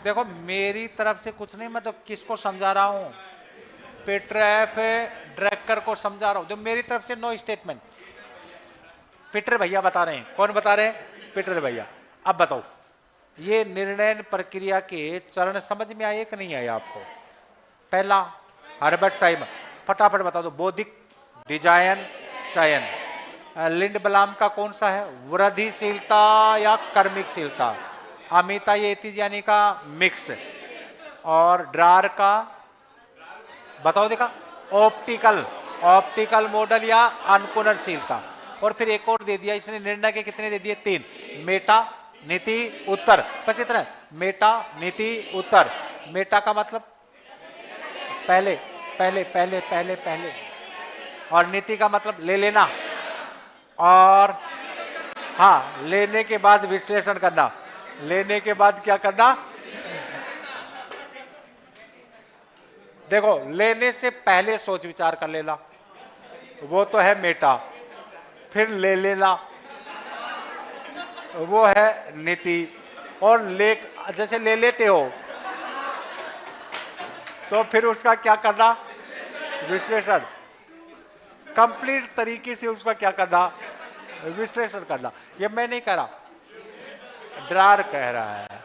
देखो, मेरी तरफ से कुछ नहीं, मैं तो किसको समझा रहा हूं? पीटर एफ ड्रैकर को समझा रहा हूं, जो मेरी तरफ से नो स्टेटमेंट। पीटर भैया बता रहे हैं। कौन बता रहे हैं? पीटर भैया। अब बताओ, ये निर्णय प्रक्रिया के चरण समझ में आए कि नहीं आए आपको? पहला, हर्बर्ट साइमन, फटाफट बता दो। बौद्धिक, डिजाइन, चयन। लिंडब्लाम का कौन सा है? वृद्धिशीलता या कर्मिकशीलता। अमिता येतिजानी का मिक्स। और ड्रार का बताओ, देखा, ऑप्टिकल, ऑप्टिकल मॉडल या अनुकूलनशीलता। और फिर एक और दे दिया इसने, निर्णय के कितने दे दिए? 3। मेटा, नीति, उत्तर, बस इतना। मेटा, नीति, उत्तर। मेटा का मतलब पहले पहले पहले पहले पहले, और नीति का मतलब ले लेना, और हाँ, लेने के बाद विश्लेषण करना। लेने के बाद क्या करना? देखो, लेने से पहले सोच विचार कर लेना, वो तो है मेटा। फिर ले लेना, वो है नीति। और जैसे ले लेते हो तो फिर उसका क्या करना? विश्लेषण। कंप्लीट तरीके से उसका क्या करना? विश्लेषण करना। ये मैं नहीं कह रहा, ड्रार कह रहा है।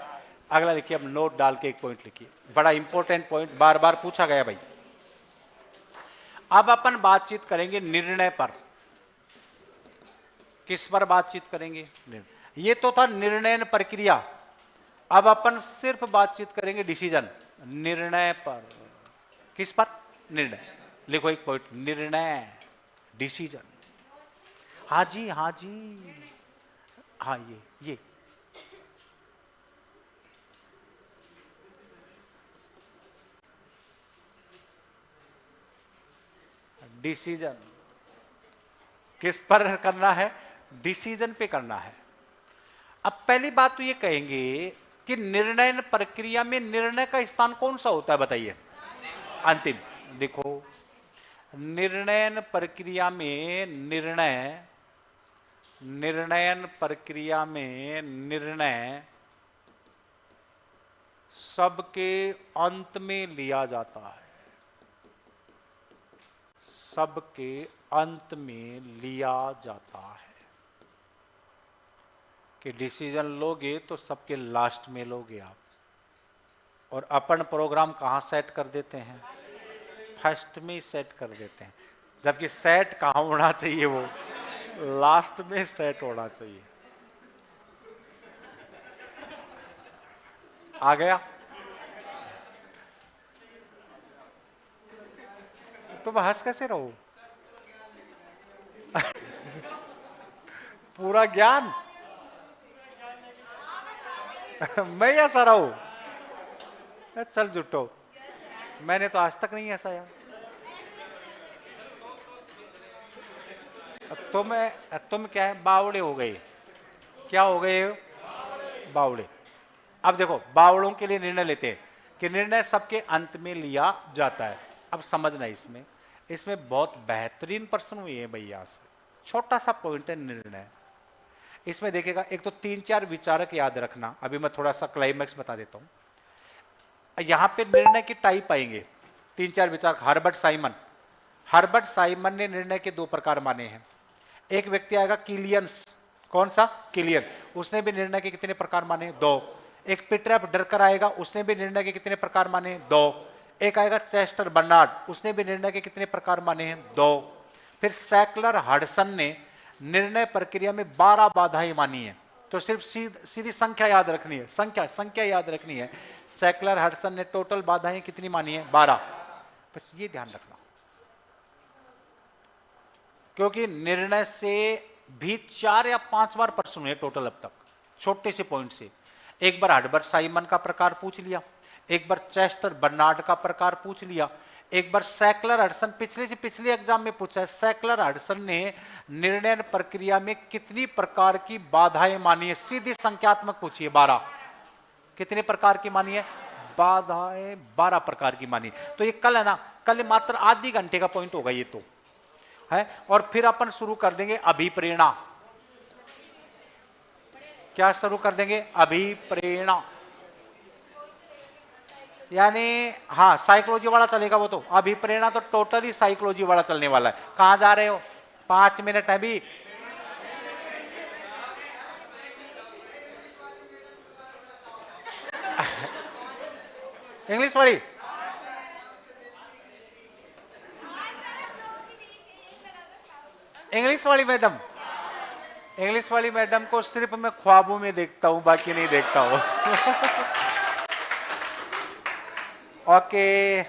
अगला लिखिए, अब नोट डाल के एक पॉइंट लिखिए, बड़ा इंपॉर्टेंट पॉइंट, बार बार पूछा गया भाई। अब अपन बातचीत करेंगे निर्णय पर। किस पर बातचीत करेंगे? ये तो था निर्णय प्रक्रिया। अब अपन सिर्फ बातचीत करेंगे डिसीजन, निर्णय पर। किस पर? निर्णय। लिखो एक पॉइंट, निर्णय, डिसीजन। हाँ जी, हाँ जी, हाँ, ये डिसीजन किस पर करना है? डिसीजन पे करना है। अब पहली बात तो ये कहेंगे कि निर्णय प्रक्रिया में निर्णय का स्थान कौन सा होता है? बताइए। अंतिम। देखो, निर्णयन प्रक्रिया में निर्णय सबके अंत में लिया जाता है, सबके अंत में लिया जाता है। कि डिसीजन लोगे तो सबके लास्ट में लोगे आप, और अपन प्रोग्राम कहाँ सेट कर देते हैं? फर्स्ट में ही सेट कर देते हैं, जबकि सेट कहाँ होना चाहिए? वो लास्ट में सेट होना चाहिए। आ गया? तुम हंस कैसे रहो? पूरा ज्ञान मैं ऐसा रहूं? चल जुटो, मैंने तो आज तक नहीं ऐसा यार। तुम क्या है, बावड़े हो गए। क्या हो गए? बावड़े। अब देखो, बावड़ों के लिए निर्णय लेते हैं कि निर्णय सबके अंत में लिया जाता है। अब समझना इसमें बहुत बेहतरीन प्रश्न हुए हैं भैया से। छोटा सा पॉइंट है निर्णय। इसमें देखिएगा, एक तो 3-4 विचारक याद रखना। अभी मैं थोड़ा सा क्लाइमैक्स बता देता हूं। यहां पे निर्णय की टाइप आएंगे, 3-4 विचारक। हर्बर्ट साइमन ने निर्णय के 2 प्रकार माने हैं। एक व्यक्ति आएगा किलियंस, कौन सा? किलियन। उसने भी निर्णय के कितने प्रकार माने? 2। एक पीटर एफ ड्रकर आएगा, उसने भी निर्णय के कितने प्रकार माने? 2। एक आएगा चेस्टर बर्नार्ड, उसने भी निर्णय के कितने प्रकार माने हैं? 2। फिर सैकलर हडसन ने निर्णय प्रक्रिया में 12 बाधाएं मानी है। तो सिर्फ सीधी संख्या याद रखनी है, संख्या याद रखनी है। सैकलर हडसन ने टोटल बाधाएं कितनी मानी है? 12। बस ये ध्यान रखना, क्योंकि निर्णय से भी 4 या 5 बार प्रश्न हुए टोटल अब तक, छोटे से पॉइंट से। एक बार हर्बर्ट साइमन का प्रकार पूछ लिया, एक बार चेस्टर बर्नार्ड का प्रकार पूछ लिया, एक बार सैकलर हडसन पिछले से पिछले एग्जाम में पूछा है। सैकलर हडसन ने निर्णय प्रक्रिया में कितनी प्रकार की बाधाएं मानी है? सीधी संख्यात्मक पूछी है, 12। कितने प्रकार की मानी है? बाधाएं 12 प्रकार की मानी। तो ये कल है ना, कल मात्र आधी घंटे का पॉइंट होगा ये तो है। और फिर अपन शुरू कर देंगे अभिप्रेरणा। क्या शुरू कर देंगे? अभिप्रेरणा, यानी हाँ साइकोलॉजी वाला चलेगा वो तो। अभिप्रेरणा तो टोटली साइकोलॉजी वाला चलने वाला है। कहां जा रहे हो? 5 मिनट है अभी। इंग्लिश वाली इंग्लिश वाली मैडम को सिर्फ मैं ख्वाबों में देखता हूं, बाकी नहीं देखता हूं। ओके